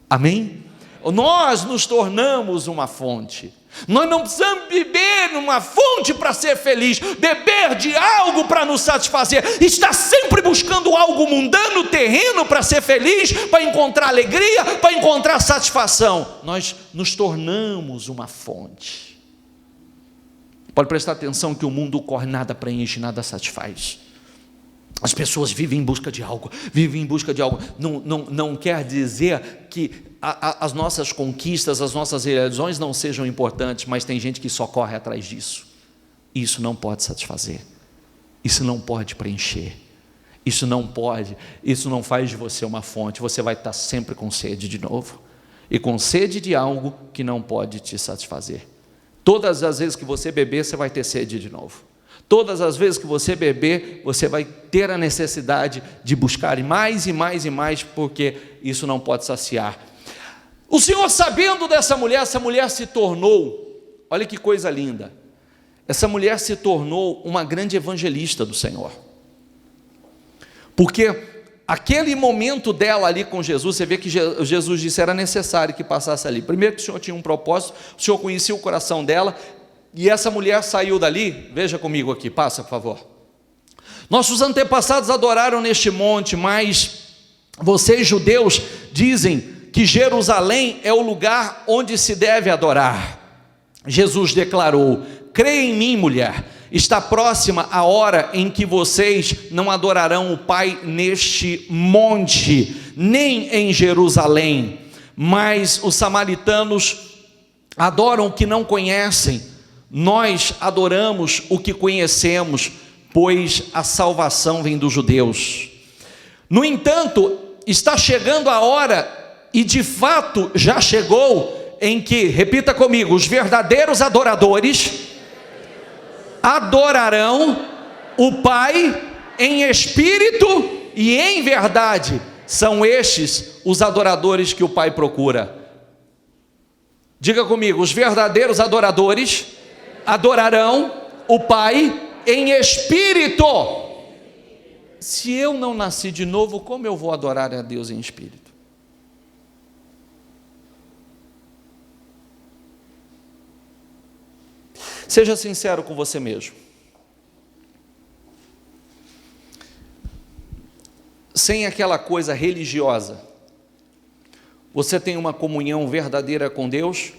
Amém? Nós nos tornamos uma fonte. Nós não precisamos beber numa fonte para ser feliz, beber de algo para nos satisfazer, estar sempre buscando algo mundano, terreno, para ser feliz, para encontrar alegria, para encontrar satisfação. Nós nos tornamos uma fonte. Pode prestar atenção que o mundo corre, nada preenche, nada satisfaz. As pessoas vivem em busca de algo, não quer dizer que as nossas conquistas, as nossas realizações não sejam importantes, mas tem gente que só corre atrás disso. Isso não pode satisfazer, isso não pode preencher, isso não faz de você uma fonte. Você vai estar sempre com sede de novo, e com sede de algo que não pode te satisfazer. Todas as vezes que você beber, você vai ter sede de novo. Todas as vezes que você beber, você vai ter a necessidade de buscar mais e mais e mais, porque isso não pode saciar. O Senhor, sabendo dessa mulher, essa mulher se tornou, olha que coisa linda, essa mulher se tornou uma grande evangelista do Senhor, porque aquele momento dela ali com Jesus, você vê que Jesus disse que era necessário que passasse ali. Primeiro que o Senhor tinha um propósito, o Senhor conhecia o coração dela, e essa mulher saiu dali. Veja comigo aqui, passa por favor. Nossos antepassados adoraram neste monte, mas vocês judeus dizem que Jerusalém é o lugar onde se deve adorar. Jesus declarou: creia em mim, mulher, está próxima a hora em que vocês não adorarão o Pai neste monte, nem em Jerusalém. Mas os samaritanos adoram o que não conhecem. Nós adoramos o que conhecemos, pois a salvação vem dos judeus. No entanto, está chegando a hora, e de fato já chegou, em que, repita comigo, os verdadeiros adoradores adorarão o Pai em espírito e em verdade. São estes os adoradores que o Pai procura. Diga comigo: os verdadeiros adoradores adorarão o Pai em espírito. Se eu não nasci de novo, como eu vou adorar a Deus em espírito? Seja sincero com você mesmo. Sem aquela coisa religiosa, você tem uma comunhão verdadeira com Deus?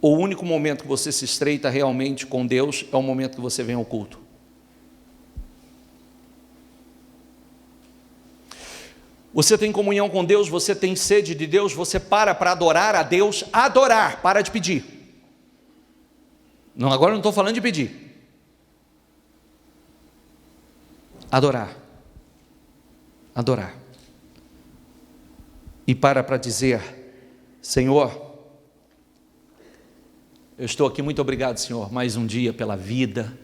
O único momento que você se estreita realmente com Deus é o momento que você vem ao culto? Você tem comunhão com Deus, você tem sede de Deus, você para adorar a Deus, adorar, para de pedir. Não, agora eu não estou falando de pedir. Adorar. Adorar. E para dizer: Senhor, eu estou aqui, muito obrigado, Senhor, mais um dia pela vida,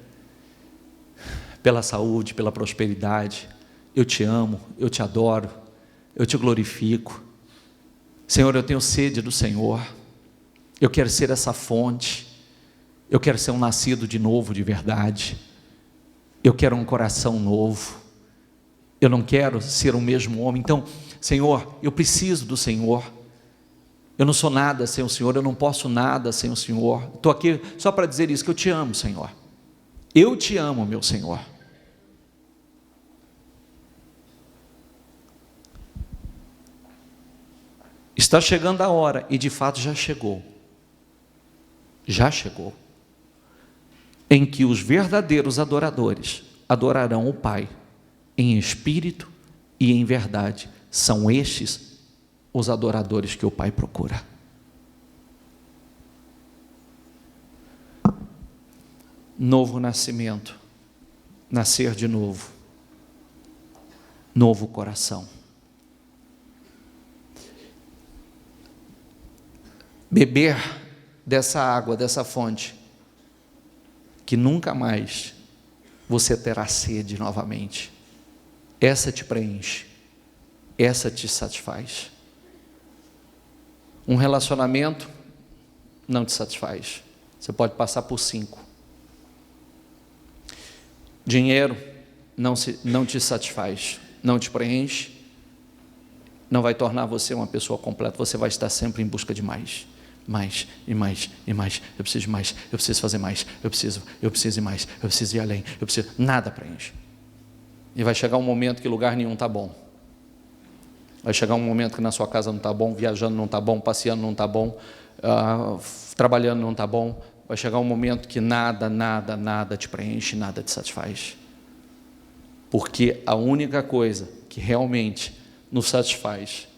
pela saúde, pela prosperidade. Eu te amo, eu te adoro, eu te glorifico. Senhor, eu tenho sede do Senhor, eu quero ser essa fonte, eu quero ser um nascido de novo de verdade, eu quero um coração novo, eu não quero ser o mesmo homem. Então, Senhor, eu preciso do Senhor, eu não sou nada sem o Senhor, eu não posso nada sem o Senhor. Estou aqui só para dizer isso, que eu te amo, Senhor, eu te amo, meu Senhor. Está chegando a hora, e de fato já chegou, em que os verdadeiros adoradores adorarão o Pai em espírito e em verdade. São estes os adoradores que o Pai procura. Novo nascimento, nascer de novo, novo coração. Beber dessa água, dessa fonte, que nunca mais você terá sede novamente. Essa te preenche, essa te satisfaz. Um relacionamento não te satisfaz, você pode passar por 5. Dinheiro não te satisfaz, não te preenche, não vai tornar você uma pessoa completa, você vai estar sempre em busca de mais e mais, eu preciso de mais, eu preciso fazer mais, eu preciso ir mais, eu preciso ir além, nada preenche. E vai chegar um momento que lugar nenhum está bom, vai chegar um momento que na sua casa não está bom, viajando não está bom, passeando não está bom, trabalhando não está bom, vai chegar um momento que nada te preenche, nada te satisfaz, porque a única coisa que realmente nos satisfaz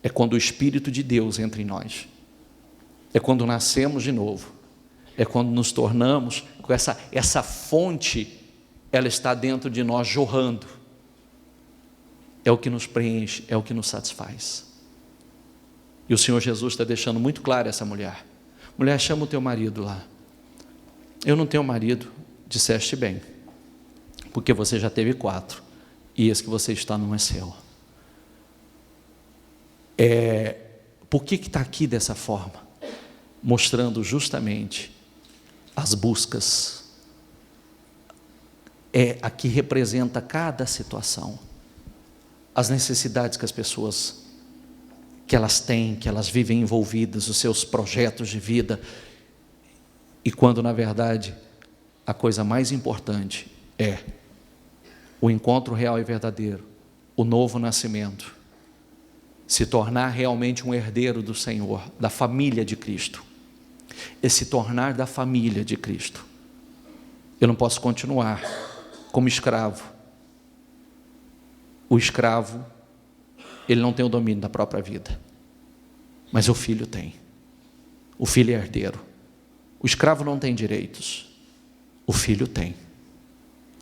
é quando o Espírito de Deus entra em nós, é quando nascemos de novo, é quando nos tornamos com essa fonte, ela está dentro de nós jorrando, é o que nos preenche, é o que nos satisfaz. E o Senhor Jesus está deixando muito claro essa mulher: mulher, chama o teu marido lá. Eu não tenho marido, disseste bem, porque você já teve 4, e esse que você está não é seu. Por que está aqui dessa forma? Mostrando justamente as buscas, aqui representa cada situação, as necessidades que as pessoas, que elas têm, que elas vivem envolvidas, os seus projetos de vida, e quando na verdade a coisa mais importante é o encontro real e verdadeiro, o novo nascimento, se tornar realmente um herdeiro do Senhor, da família de Cristo, é se tornar da família de Cristo. Eu não posso continuar como escravo. O escravo, ele não tem o domínio da própria vida, mas o filho tem. O filho é herdeiro. O escravo não tem direitos, o filho tem.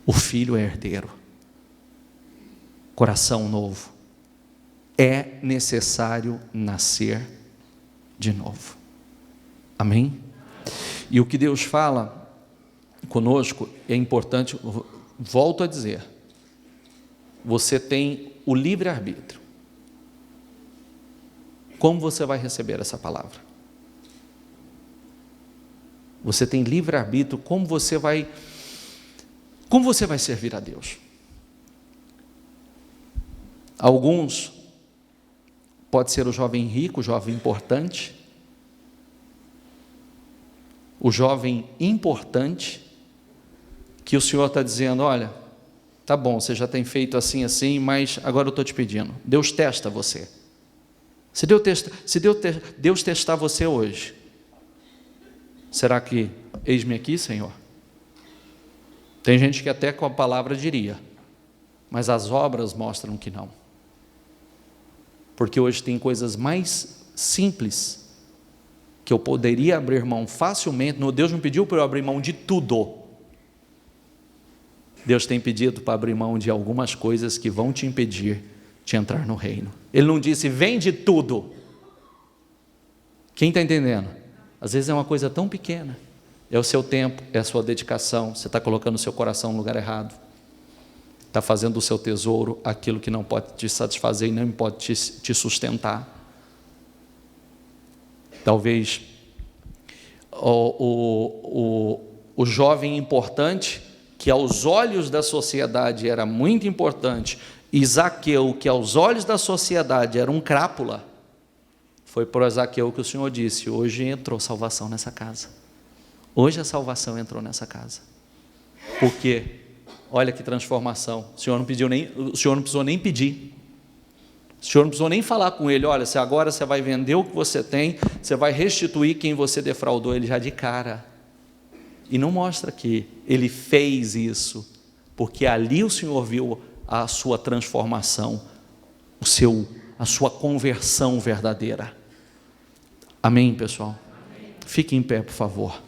O filho é herdeiro. Coração novo. É necessário nascer de novo. Amém? E o que Deus fala conosco é importante, volto a dizer, você tem o livre-arbítrio. Como você vai receber essa palavra? Você tem livre-arbítrio, como você vai servir a Deus? Alguns, pode ser o jovem rico, o jovem importante, o jovem importante, que o Senhor está dizendo, olha, tá bom, você já tem feito assim, mas agora eu estou te pedindo, Deus testa você. Se Deus testar você hoje, será que, eis-me aqui, Senhor? Tem gente que até com a palavra diria, mas as obras mostram que não. Porque hoje tem coisas mais simples que eu poderia abrir mão facilmente. Deus não pediu para eu abrir mão de tudo. Deus tem pedido para abrir mão de algumas coisas que vão te impedir de entrar no reino. Ele não disse, vende tudo. Quem está entendendo? Às vezes é uma coisa tão pequena. É o seu tempo, é a sua dedicação. Você está colocando o seu coração no lugar errado. Está fazendo do seu tesouro aquilo que não pode te satisfazer e não pode te sustentar. Talvez o jovem importante, que aos olhos da sociedade era muito importante, e Zaqueu, que aos olhos da sociedade era um crápula, foi para Zaqueu que o Senhor disse, hoje entrou salvação nessa casa. Hoje a salvação entrou nessa casa. Por quê? Olha que transformação. O Senhor não precisou nem pedir. O Senhor não precisou nem falar com ele, olha, se agora você vai vender o que você tem, você vai restituir quem você defraudou. Ele já de cara. E não mostra que ele fez isso, porque ali o Senhor viu a sua transformação, a sua conversão verdadeira. Amém, pessoal? Amém. Fique em pé, por favor.